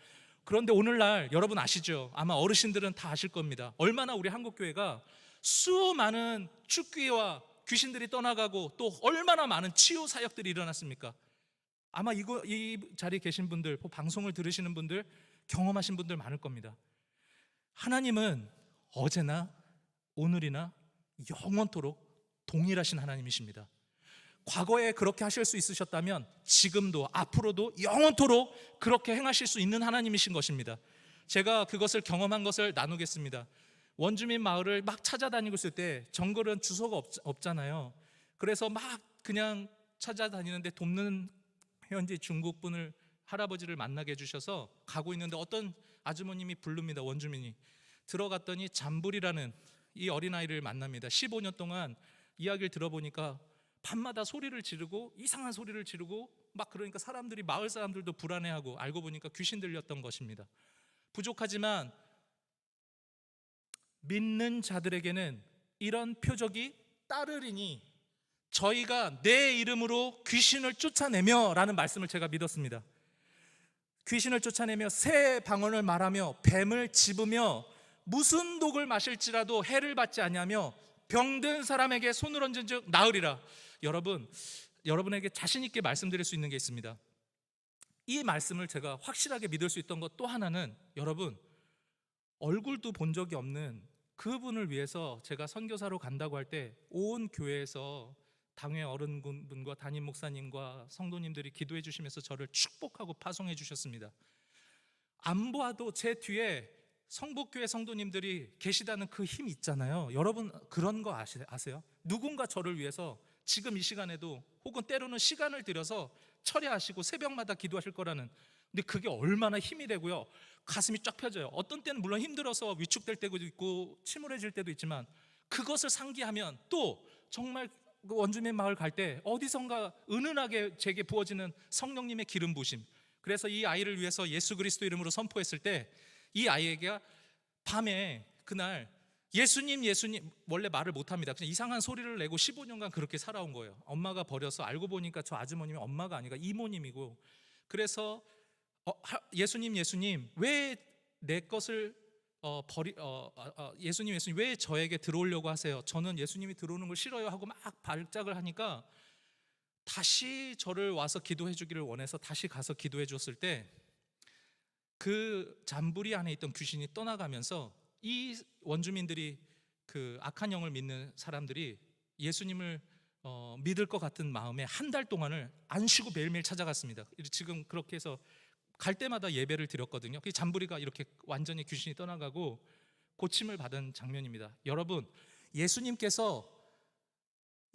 그런데 오늘날 여러분 아시죠? 아마 어르신들은 다 아실 겁니다. 얼마나 우리 한국교회가 수많은 축기와 귀신들이 떠나가고 또 얼마나 많은 치유 사역들이 일어났습니까? 아마 이 자리에 계신 분들, 방송을 들으시는 분들, 경험하신 분들 많을 겁니다. 하나님은 어제나 오늘이나 영원토록 동일하신 하나님이십니다. 과거에 그렇게 하실 수 있으셨다면 지금도 앞으로도 영원토록 그렇게 행하실 수 있는 하나님이신 것입니다. 제가 그것을 경험한 것을 나누겠습니다. 원주민 마을을 막 찾아다니고 있을 때 정글은 주소가 없잖아요. 그래서 막 그냥 찾아다니는데 돕는 현지 중국분을 할아버지를 만나게 해주셔서 가고 있는데 어떤 아주머님이 부릅니다. 원주민이 들어갔더니 잠불이라는 이 어린아이를 만납니다. 15년 동안 이야기를 들어보니까 밤마다 소리를 지르고 이상한 소리를 지르고 막 그러니까 사람들이 마을 사람들도 불안해하고 알고 보니까 귀신 들렸던 것입니다. 부족하지만 믿는 자들에게는 이런 표적이 따르리니 저희가 내 이름으로 귀신을 쫓아내며 라는 말씀을 제가 믿었습니다. 귀신을 쫓아내며 새 방언을 말하며 뱀을 집으며 무슨 독을 마실지라도 해를 받지 아니하며 병든 사람에게 손을 얹은 즉 나으리라. 여러분에게 자신 있게 말씀드릴 수 있는 게 있습니다. 이 말씀을 제가 확실하게 믿을 수 있던 것 또 하나는 여러분 얼굴도 본 적이 없는 그분을 위해서 제가 선교사로 간다고 할 때 온 교회에서 당회 어른분과 담임 목사님과 성도님들이 기도해 주시면서 저를 축복하고 파송해 주셨습니다. 안 보아도 제 뒤에 성북교회 성도님들이 계시다는 그 힘 있잖아요. 여러분 그런 거 아세요? 누군가 저를 위해서 지금 이 시간에도 혹은 때로는 시간을 들여서 철야하시고 새벽마다 기도하실 거라는, 근데 그게 얼마나 힘이 되고요, 가슴이 쫙 펴져요. 어떤 때는 물론 힘들어서 위축될 때도 있고 침울해질 때도 있지만 그것을 상기하면 또 정말 그 원주민 마을 갈 때 어디선가 은은하게 제게 부어지는 성령님의 기름 부으심. 그래서 이 아이를 위해서 예수 그리스도 이름으로 선포했을 때 이 아이에게 밤에 그날 예수님 원래 말을 못합니다. 그냥 이상한 소리를 내고 15년간 그렇게 살아온 거예요. 엄마가 버려서 알고 보니까 저 아주머님이 엄마가 아니라 이모님이고, 그래서 예수님 왜 내 것을 예수님 왜 저에게 들어오려고 하세요? 저는 예수님이 들어오는 걸 싫어요 하고 막 발작을 하니까 다시 저를 와서 기도해 주기를 원해서 다시 가서 기도해 줬을 때 그 잠부리 안에 있던 귀신이 떠나가면서 이 원주민들이 그 악한 영을 믿는 사람들이 예수님을 믿을 것 같은 마음에 한 달 동안을 안 쉬고 매일매일 찾아갔습니다. 지금 그렇게 해서 갈 때마다 예배를 드렸거든요. 그 잠부리가 이렇게 완전히 귀신이 떠나가고 고침을 받은 장면입니다. 여러분, 예수님께서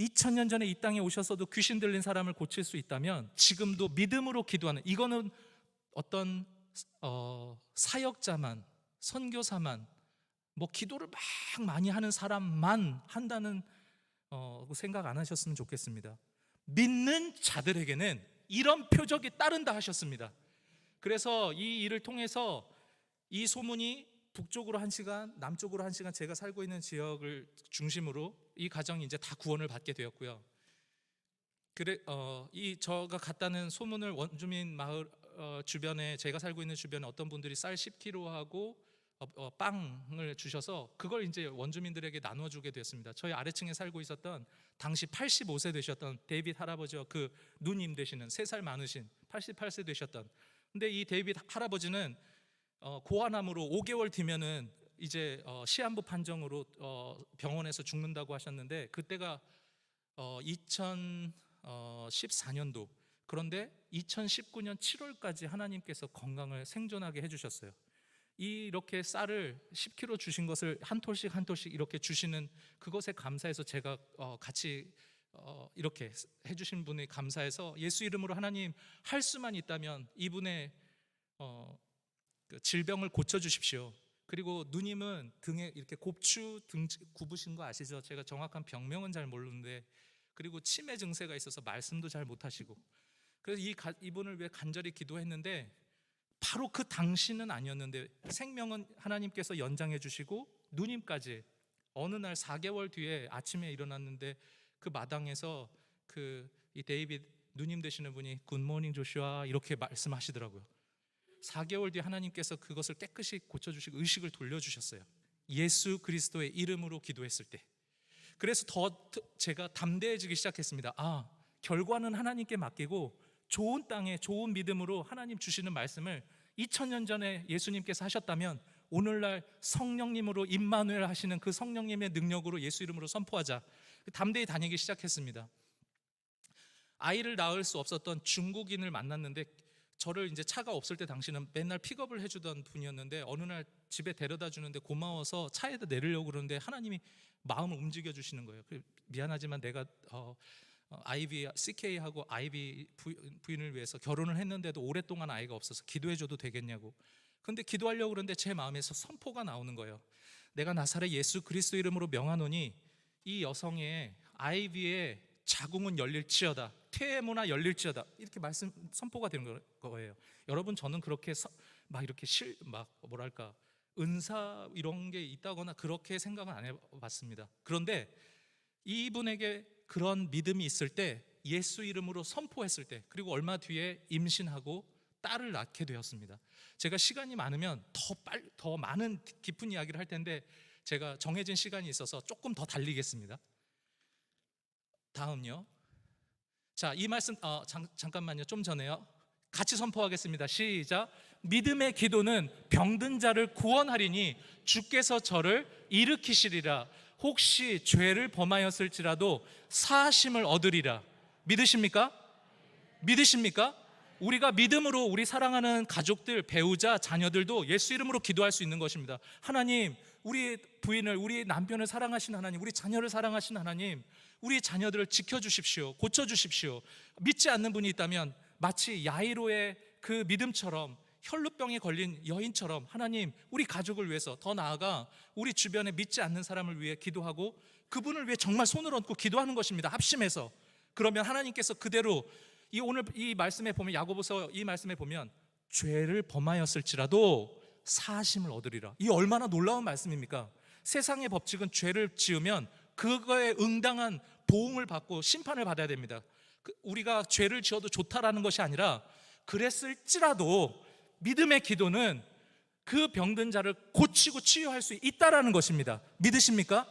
2000년 전에 이 땅에 오셔서도 귀신 들린 사람을 고칠 수 있다면 지금도 믿음으로 기도하는, 이거는 어떤 사역자만, 선교사만, 뭐 기도를 막 많이 하는 사람만 한다는 생각 안 하셨으면 좋겠습니다. 믿는 자들에게는 이런 표적이 따른다 하셨습니다. 그래서 이 일을 통해서 이 소문이 북쪽으로 1시간, 남쪽으로 1시간, 제가 살고 있는 지역을 중심으로 이 가정이 이제 다 구원을 받게 되었고요. 저가 갔다는 소문을 원주민 마을 주변에, 제가 살고 있는 주변에 어떤 분들이 쌀 10kg하고 빵을 주셔서 그걸 이제 원주민들에게 나눠주게 됐습니다. 저희 아래층에 살고 있었던 당시 85세 되셨던 데이빗 할아버지와 그 누님 되시는 3살 많으신 88세 되셨던, 근데 이 데이빗 할아버지는 고아남으로 5개월 뒤면은 이제 시한부 판정으로 병원에서 죽는다고 하셨는데 그때가 2014년도. 그런데 2019년 7월까지 하나님께서 건강을 생존하게 해주셨어요. 이렇게 쌀을 10kg 주신 것을 한 톨씩 이렇게 주시는 그것에 감사해서 제가 같이 이렇게 해주신 분에 감사해서 예수 이름으로 하나님 할 수만 있다면 이분의 그 질병을 고쳐주십시오. 그리고 누님은 등에 이렇게 곱추 등 굽으신 거 아시죠? 제가 정확한 병명은 잘 모르는데 그리고 치매 증세가 있어서 말씀도 잘 못하시고, 그래서 이분을 위해 간절히 기도했는데 바로 그 당시는 아니었는데 생명은 하나님께서 연장해 주시고 누님까지 어느 날 4개월 뒤에 아침에 일어났는데 그 마당에서 이 데이빗 누님 되시는 분이 굿모닝 조슈아 이렇게 말씀하시더라고요. 4개월 뒤에 하나님께서 그것을 깨끗이 고쳐주시고 의식을 돌려주셨어요. 예수 그리스도의 이름으로 기도했을 때. 그래서 더 제가 담대해지기 시작했습니다. 결과는 하나님께 맡기고 좋은 땅에 좋은 믿음으로 하나님 주시는 말씀을 2000년 전에 예수님께서 하셨다면 오늘날 성령님으로 임마누엘 하시는 그 성령님의 능력으로 예수 이름으로 선포하자. 담대히 다니기 시작했습니다. 아이를 낳을 수 없었던 중국인을 만났는데, 저를 이제 차가 없을 때 당시는 맨날 픽업을 해주던 분이었는데 어느 날 집에 데려다 주는데 고마워서 차에다 내리려고 그러는데 하나님이 마음을 움직여 주시는 거예요. 미안하지만 내가 CK하고 아이비 부인을 위해서 결혼을 했는데도 오랫동안 아이가 없어서 기도해줘도 되겠냐고. 근데 기도하려고 그러는데 제 마음에서 선포가 나오는 거예요. 내가 나사렛 예수 그리스도 이름으로 명하노니 이 여성의 아이비의 자궁은 열릴지어다, 태모나 열릴지어다, 이렇게 선포가 되는 거예요. 여러분, 저는 그렇게 막 이렇게 뭐랄까 은사 이런 게 있다거나 그렇게 생각은 안 해봤습니다. 그런데 이분에게 그런 믿음이 있을 때, 예수 이름으로 선포했을 때, 그리고 얼마 뒤에 임신하고 딸을 낳게 되었습니다. 제가 시간이 많으면 더 많은 깊은 이야기를 할 텐데 제가 정해진 시간이 있어서 조금 더 달리겠습니다. 다음요. 자, 이 말씀 잠깐만요. 좀 전에요. 같이 선포하겠습니다. 시작. 믿음의 기도는 병든 자를 구원하리니 주께서 저를 일으키시리라. 혹시 죄를 범하였을지라도 사하심을 얻으리라. 믿으십니까? 믿으십니까? 우리가 믿음으로 우리 사랑하는 가족들, 배우자, 자녀들도 예수 이름으로 기도할 수 있는 것입니다. 하나님, 우리 부인을, 우리 남편을 사랑하신 하나님, 우리 자녀를 사랑하신 하나님, 우리 자녀들을 지켜주십시오. 고쳐주십시오. 믿지 않는 분이 있다면 마치 야이로의 그 믿음처럼, 혈루병에 걸린 여인처럼 하나님, 우리 가족을 위해서, 더 나아가 우리 주변에 믿지 않는 사람을 위해 기도하고 그분을 위해 정말 손을 얹고 기도하는 것입니다. 합심해서. 그러면 하나님께서 그대로 오늘 이 말씀에 보면, 야고보서 이 말씀에 보면 죄를 범하였을지라도 사하심을 얻으리라. 이 얼마나 놀라운 말씀입니까? 세상의 법칙은 죄를 지으면 그거에 응당한 보응을 받고 심판을 받아야 됩니다. 우리가 죄를 지어도 좋다라는 것이 아니라, 그랬을지라도 믿음의 기도는 그 병든 자를 고치고 치유할 수 있다라는 것입니다. 믿으십니까?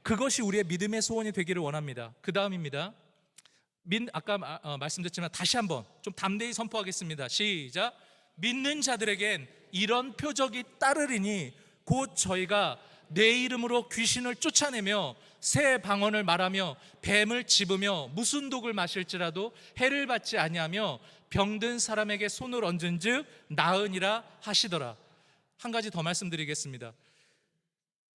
그것이 우리의 믿음의 소원이 되기를 원합니다. 그 다음입니다. 아까 말씀드렸지만 다시 한번 좀 담대히 선포하겠습니다. 시작. 믿는 자들에겐 이런 표적이 따르리니 곧 저희가 내 이름으로 귀신을 쫓아내며 새 방언을 말하며 뱀을 집으며 무슨 독을 마실지라도 해를 받지 아니하며 병든 사람에게 손을 얹은즉 나으니라 하시더라. 한 가지 더 말씀드리겠습니다.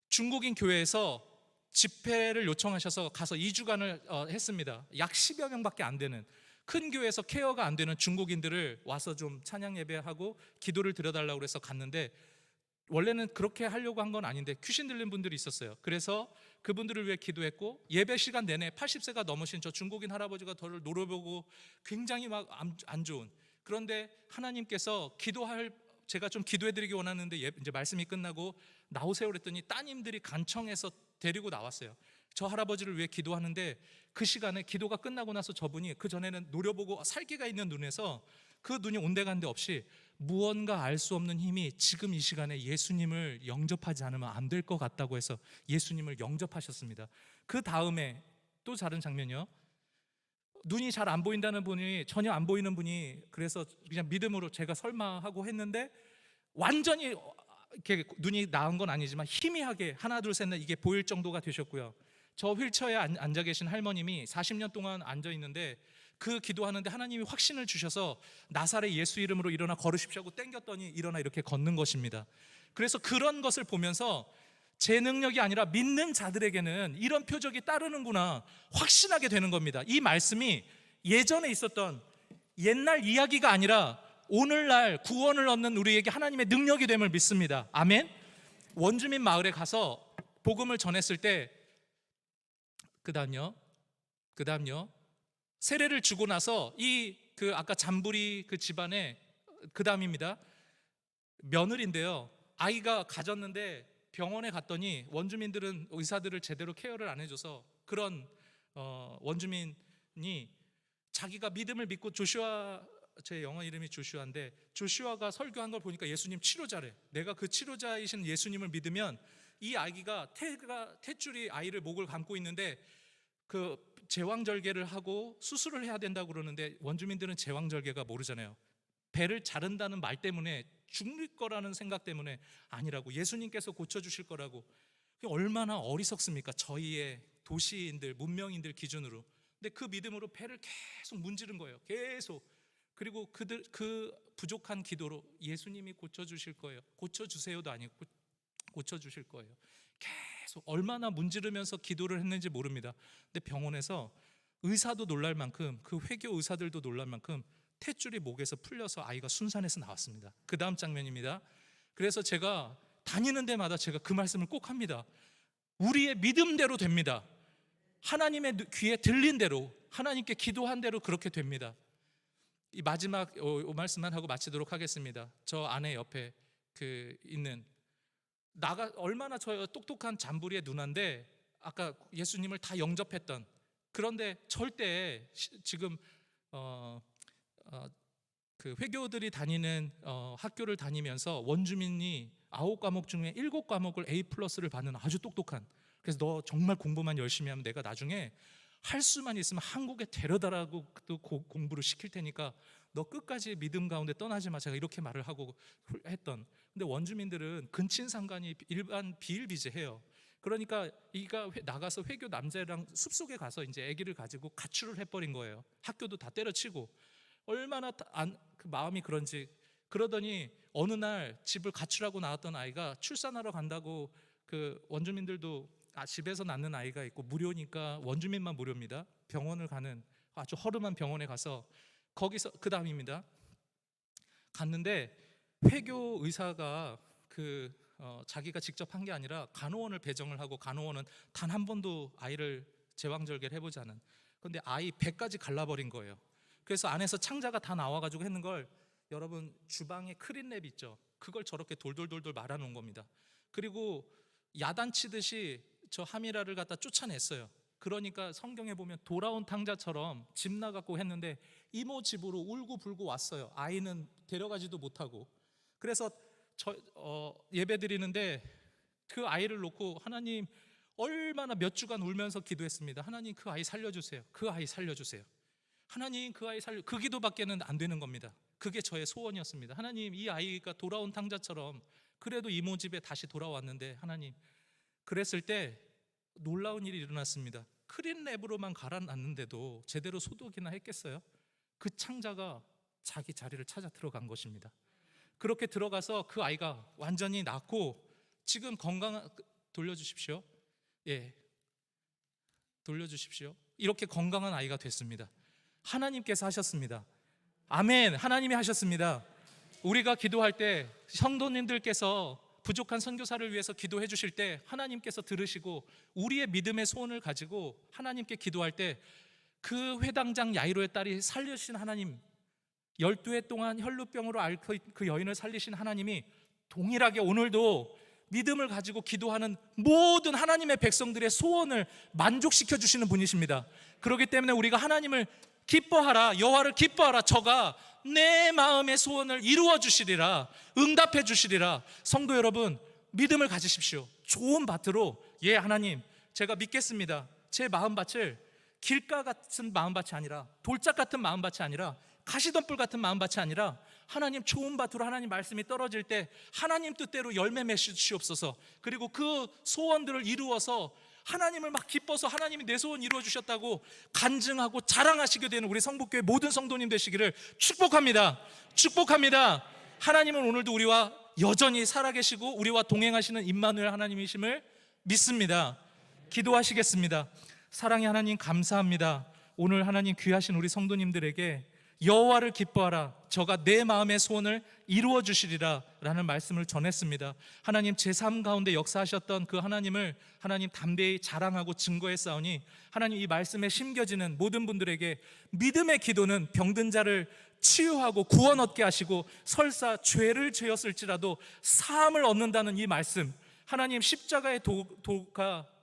중국인 교회에서 집회를 요청하셔서 가서 2주간을 했습니다. 약 10여 명밖에 안 되는 큰 교회에서 케어가 안 되는 중국인들을 와서 좀 찬양 예배하고 기도를 드려달라고 해서 갔는데, 원래는 그렇게 하려고 한 건 아닌데 귀신 들린 분들이 있었어요. 그래서 그분들을 위해 기도했고, 예배 시간 내내 80세가 넘으신 저 중국인 할아버지가 저를 노려보고 굉장히 막 안 좋은, 그런데 하나님께서 제가 좀 기도해드리기 원하는데 이제 말씀이 끝나고 나오세요 그랬더니 따님들이 간청해서 데리고 나왔어요. 저 할아버지를 위해 기도하는데 그 시간에 기도가 끝나고 나서 저분이, 그 전에는 노려보고 살기가 있는 눈에서 그 눈이 온데간데 없이 무언가 알 수 없는 힘이 지금 이 시간에 예수님을 영접하지 않으면 안 될 것 같다고 해서 예수님을 영접하셨습니다. 그 다음에 또 다른 장면이요. 눈이 잘 안 보인다는 분이, 전혀 안 보이는 분이, 그래서 그냥 믿음으로 제가 설마 하고 했는데 완전히 이렇게 눈이 나은 건 아니지만 희미하게 하나 둘 셋 넷 이게 보일 정도가 되셨고요. 저 휠체어에 앉아 계신 할머님이 40년 동안 앉아 있는데 그 기도하는데 하나님이 확신을 주셔서 나사렛 예수 이름으로 일어나 걸으십시오 하고 땡겼더니 일어나 이렇게 걷는 것입니다. 그래서 그런 것을 보면서 제 능력이 아니라 믿는 자들에게는 이런 표적이 따르는구나 확신하게 되는 겁니다. 이 말씀이 예전에 있었던 옛날 이야기가 아니라 오늘날 구원을 얻는 우리에게 하나님의 능력이 됨을 믿습니다. 아멘. 원주민 마을에 가서 복음을 전했을 때, 그 다음요, 그다음요, 세례를 주고 나서 그 아까 잠부리 그 집안에, 그다음입니다, 며느리인데요. 아이가 가졌는데 병원에 갔더니 원주민들은 의사들을 제대로 케어를 안 해줘서 그런 원주민이 자기가 믿음을 믿고 조슈아, 제 영어 이름이 조슈아인데, 조슈아가 설교한 걸 보니까 예수님 치료자래. 내가 그 치료자이신 예수님을 믿으면 이 아기가 탯줄이 아이를 목을 감고 있는데 그 제왕절개를 하고 수술을 해야 된다고 그러는데, 원주민들은 제왕절개가 모르잖아요. 배를 자른다는 말 때문에 죽을 거라는 생각 때문에 아니라고, 예수님께서 고쳐주실 거라고. 얼마나 어리석습니까? 저희의 도시인들, 문명인들 기준으로. 근데 그 믿음으로 배를 계속 문지른 거예요. 계속. 그리고 그 부족한 기도로 예수님이 고쳐주실 거예요. 고쳐주세요도 아니고 고쳐주실 거예요. 계속 얼마나 문지르면서 기도를 했는지 모릅니다. 근데 병원에서 의사도 놀랄 만큼, 그 회교 의사들도 놀랄 만큼 탯줄이 목에서 풀려서 아이가 순산해서 나왔습니다. 그 다음 장면입니다. 그래서 제가 다니는 데마다 제가 그 말씀을 꼭 합니다. 우리의 믿음대로 됩니다. 하나님의 귀에 들린 대로, 하나님께 기도한 대로 그렇게 됩니다. 이 마지막 말씀만 하고 마치도록 하겠습니다. 저 아내 옆에 있는 얼마나 저 똑똑한 잠부리의 누나인데, 아까 예수님을 다 영접했던, 그런데 절대 지금 그 회교들이 다니는 학교를 다니면서 원주민이 9과목 중에 7과목을 A+를 받는 아주 똑똑한, 그래서 너 정말 공부만 열심히 하면 내가 나중에 할 수만 있으면 한국에 데려다라고 또 공부를 시킬 테니까 너 끝까지 믿음 가운데 떠나지 마, 제가 이렇게 말을 하고 했던. 근데 원주민들은 근친상간이 일반 비일비재해요. 그러니까 이가 나가서 회교 남자랑 숲속에 가서 이제 아기를 가지고 가출을 해버린 거예요. 학교도 다 때려치고. 얼마나 그 마음이 그런지. 그러더니 어느 날 집을 가출하고 나왔던 아이가 출산하러 간다고, 그 원주민들도 집에서 낳는 아이가 있고 무료니까 원주민만 무료입니다. 병원을 가는 아주 허름한 병원에 가서, 거기서 그 다음입니다. 갔는데 회교 의사가 자기가 직접 한 게 아니라 간호원을 배정을 하고, 간호원은 단 한 번도 아이를 제왕절개를 해보지 않은, 그런데 아이 배까지 갈라버린 거예요. 그래서 안에서 창자가 다 나와가지고 했는 걸, 여러분 주방에 크린랩 있죠? 그걸 저렇게 돌돌돌돌 말아놓은 겁니다. 그리고 야단치듯이 저 하미라를 갖다 쫓아냈어요. 그러니까 성경에 보면 돌아온 탕자처럼 집 나갔고 했는데 이모 집으로 울고불고 왔어요. 아이는 데려가지도 못하고. 그래서 예배 드리는데 그 아이를 놓고 하나님 얼마나 몇 주간 울면서 기도했습니다. 하나님 그 아이 살려주세요. 그 아이 살려주세요. 하나님 그 아이 그 기도밖에는 안 되는 겁니다. 그게 저의 소원이었습니다. 하나님 이 아이가 돌아온 탕자처럼 그래도 이모 집에 다시 돌아왔는데, 하나님, 그랬을 때 놀라운 일이 일어났습니다. 크린랩으로만 갈아놨는데도 제대로 소독이나 했겠어요? 그 창자가 자기 자리를 찾아 들어간 것입니다. 그렇게 들어가서 그 아이가 완전히 낫고 지금 돌려주십시오. 예, 돌려주십시오. 이렇게 건강한 아이가 됐습니다. 하나님께서 하셨습니다. 아멘. 하나님이 하셨습니다. 우리가 기도할 때 성도님들께서 부족한 선교사를 위해서 기도해 주실 때 하나님께서 들으시고, 우리의 믿음의 소원을 가지고 하나님께 기도할 때 그 회당장 야이로의 딸이 살리신 하나님, 12해 동안 혈루병으로 앓고 그 여인을 살리신 하나님이 동일하게 오늘도 믿음을 가지고 기도하는 모든 하나님의 백성들의 소원을 만족시켜 주시는 분이십니다. 그렇기 때문에 우리가 하나님을 기뻐하라, 여호와를 기뻐하라, 저가 내 마음의 소원을 이루어 주시리라, 응답해 주시리라. 성도 여러분, 믿음을 가지십시오. 좋은 밭으로, 예 하나님 제가 믿겠습니다. 제 마음밭을 길가 같은 마음밭이 아니라, 돌짝 같은 마음밭이 아니라, 가시덤불 같은 마음밭이 아니라, 하나님 좋은 밭으로 하나님 말씀이 떨어질 때 하나님 뜻대로 열매 맺으시옵소서. 그리고 그 소원들을 이루어서 하나님을 막 기뻐서 하나님이 내 소원 이루어 주셨다고 간증하고 자랑하시게 되는 우리 성북교회 모든 성도님 되시기를 축복합니다. 축복합니다. 하나님은 오늘도 우리와 여전히 살아계시고 우리와 동행하시는 임마누엘 하나님이심을 믿습니다. 기도하시겠습니다. 사랑의 하나님 감사합니다. 오늘 하나님 귀하신 우리 성도님들에게 여호와를 기뻐하라, 저가 내 마음의 소원을 이루어 주시리라 라는 말씀을 전했습니다. 하나님 제3 가운데 역사하셨던 그 하나님을 하나님 담대히 자랑하고 증거했사오니 하나님 이 말씀에 심겨지는 모든 분들에게 믿음의 기도는 병든 자를 치유하고 구원 얻게 하시고 설사 죄를 죄었을지라도 사함을 얻는다는 이 말씀, 하나님 십자가의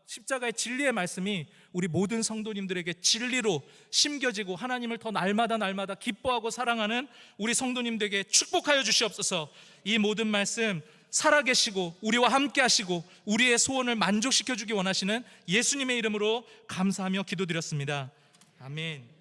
십자가의 진리의 말씀이 우리 모든 성도님들에게 진리로 심겨지고 하나님을 더 날마다 기뻐하고 사랑하는 우리 성도님들에게 축복하여 주시옵소서. 이 모든 말씀 살아계시고 우리와 함께 하시고 우리의 소원을 만족시켜 주기 원하시는 예수님의 이름으로 감사하며 기도드렸습니다. 아멘.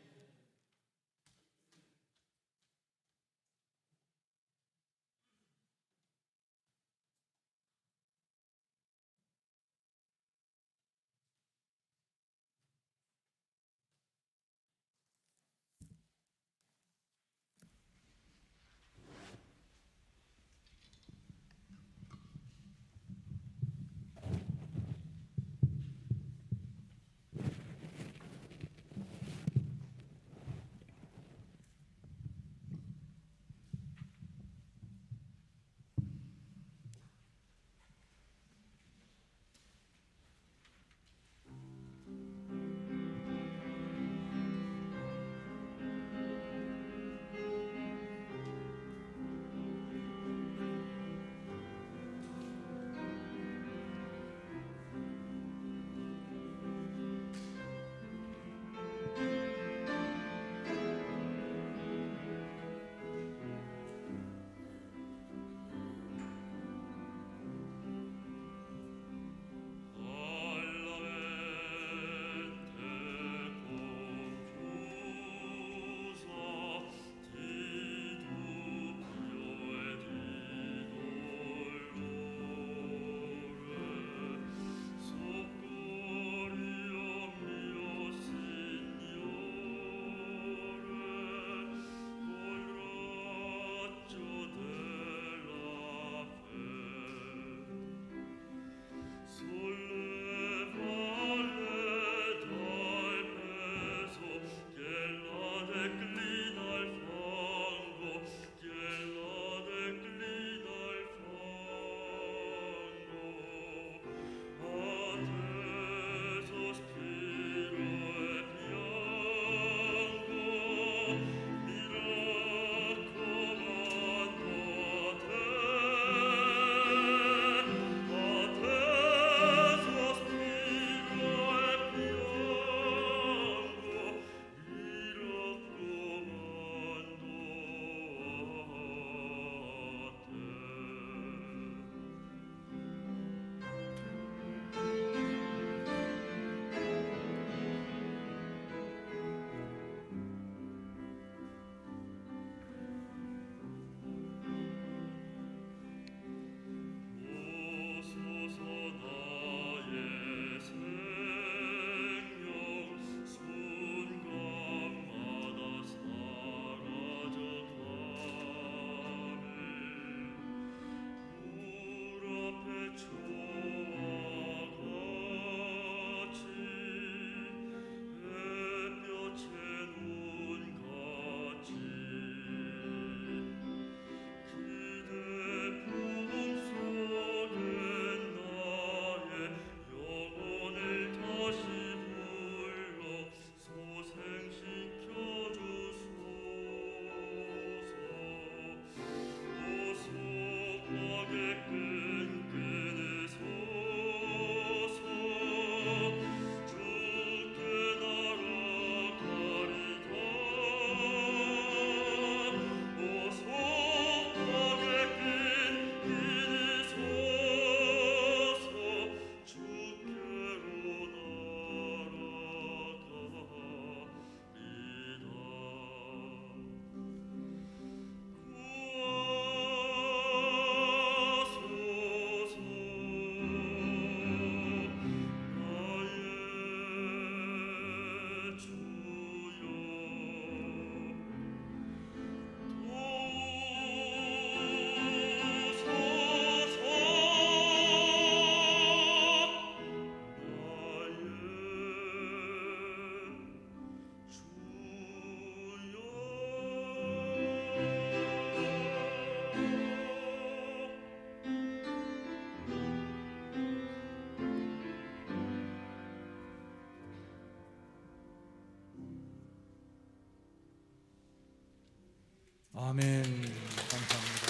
아멘. 감사합니다.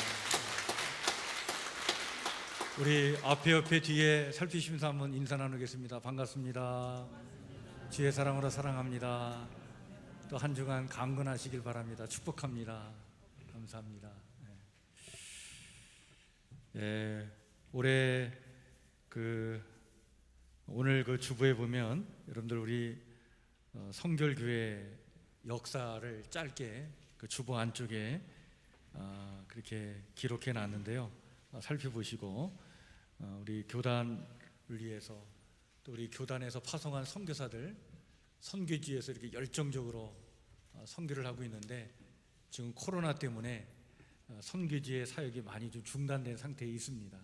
우리 앞에 옆에 뒤에 살피시면서 한번 인사 나누겠습니다. 반갑습니다. 주의 사랑으로 사랑합니다. 또 한 주간 강건하시길 바랍니다. 축복합니다. 감사합니다. 예, 올해 오늘 그 주보에 보면 여러분들 우리 성결교회 역사를 짧게 그 주보 안쪽에 그렇게 기록해 놨는데요. 살펴보시고 우리 교단을 위해서 또 우리 교단에서 파송한 선교사들 선교지에서 이렇게 열정적으로 선교를 하고 있는데 지금 코로나 때문에 선교지의 사역이 많이 좀 중단된 상태에 있습니다.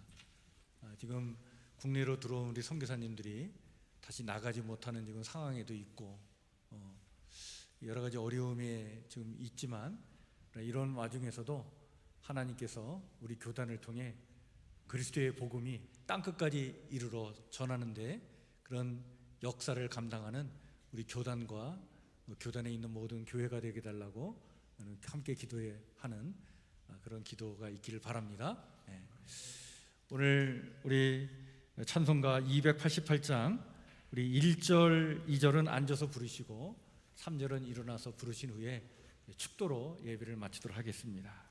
지금 국내로 들어온 우리 선교사님들이 다시 나가지 못하는 지금 상황에도 있고 여러 가지 어려움이 지금 있지만 이런 와중에서도 하나님께서 우리 교단을 통해 그리스도의 복음이 땅끝까지 이르러 전하는데 그런 역사를 감당하는 우리 교단과 교단에 있는 모든 교회가 되게 달라고 함께 기도하는 그런 기도가 있기를 바랍니다. 오늘 우리 찬송가 288장 우리 1절, 2절은 앉아서 부르시고 3절은 일어나서 부르신 후에 축도로 예배를 마치도록 하겠습니다.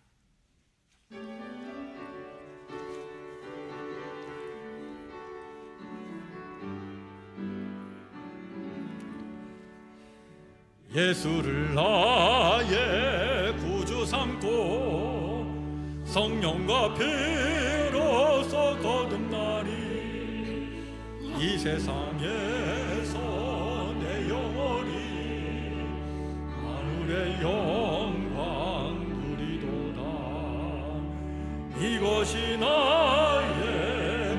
예수를 나의 구주 삼고 성령과 피로써 거듭나니 이 세상에서 내 영혼이 하늘의 영광 누리도다. 이것이 나의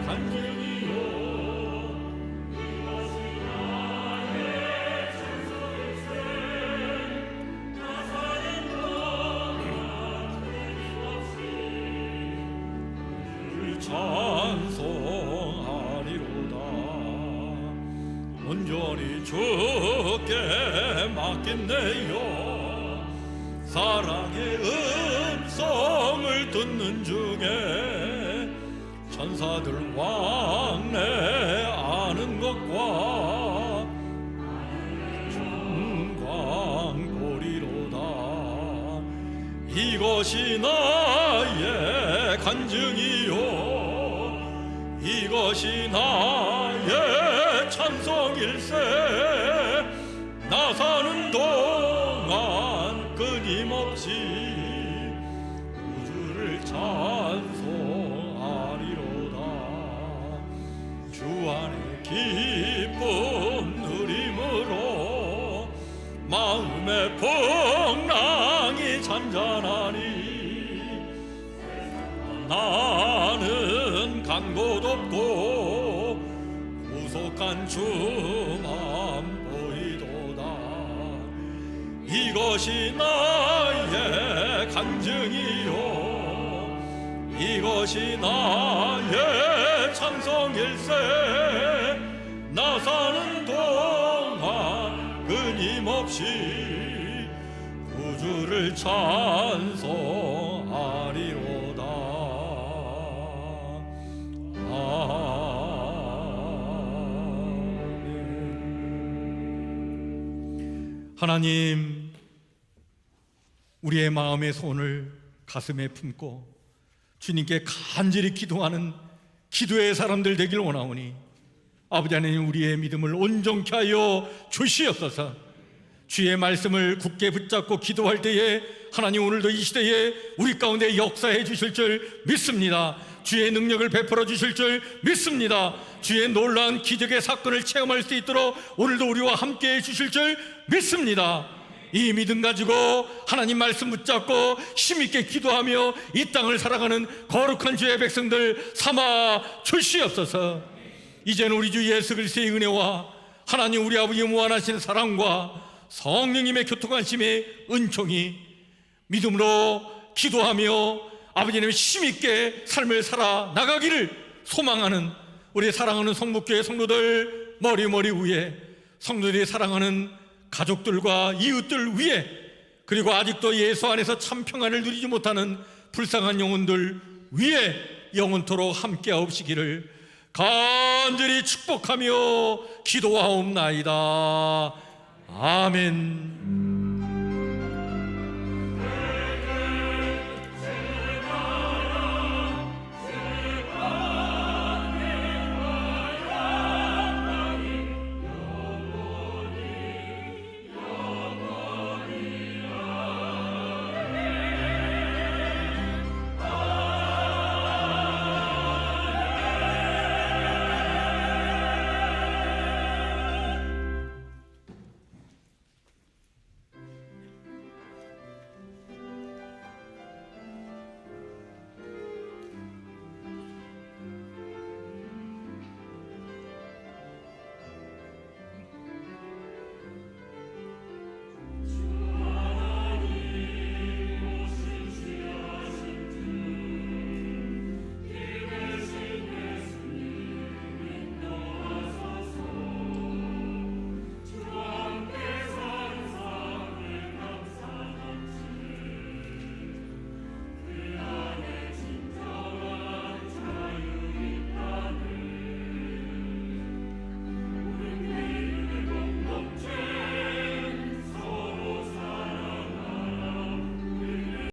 간증이요 이것이 나의 찬송일세. 나 사는 동안 끊임없이 주를 찬송하리로다. 온전히 주께 맡긴내요. 사랑의 음성을 듣는 중에 천사들 왕래하는 것과 중광 보리로다. 이것이 나의 간증이요 이것이 나의 찬송일세. 나 사는 동안 끊임없이 우주를 찬송하리로다. 주 안에 기쁨 누림으로 마음의 풍랑이 잔잔하니 나는 간 곳 없고 구속한 주만 보이도다. 이것이 나의 간증이요 이것이 나의 찬송일세. 나 사는 동안 끊임없이 구주를 찬송하리로다. 하나님, 우리의 마음의 손을 가슴에 품고 주님께 간절히 기도하는 기도의 사람들 되길 원하오니 아버지 하나님, 우리의 믿음을 온전케 하여 주시옵소서. 주의 말씀을 굳게 붙잡고 기도할 때에 하나님 오늘도 이 시대에 우리 가운데 역사해 주실 줄 믿습니다. 주의 능력을 베풀어 주실 줄 믿습니다. 주의 놀라운 기적의 사건을 체험할 수 있도록 오늘도 우리와 함께 해 주실 줄 믿습니다. 이 믿음 가지고 하나님 말씀 붙잡고 힘있게 기도하며 이 땅을 살아가는 거룩한 주의 백성들 삼아 주시옵소서. 이제는 우리 주 예수 그리스도의 은혜와 하나님 우리 아버지의 무한하신 사랑과 성령님의 교통하심의 은총이 믿음으로 기도하며 아버지님의 힘있게 삶을 살아 나가기를 소망하는 우리 사랑하는 성북교회 성도들 머리 위에 성도들이 사랑하는 가족들과 이웃들 위에 그리고 아직도 예수 안에서 참 평안을 누리지 못하는 불쌍한 영혼들 위에 영원토록 함께하옵시기를 간절히 축복하며 기도하옵나이다. 아멘.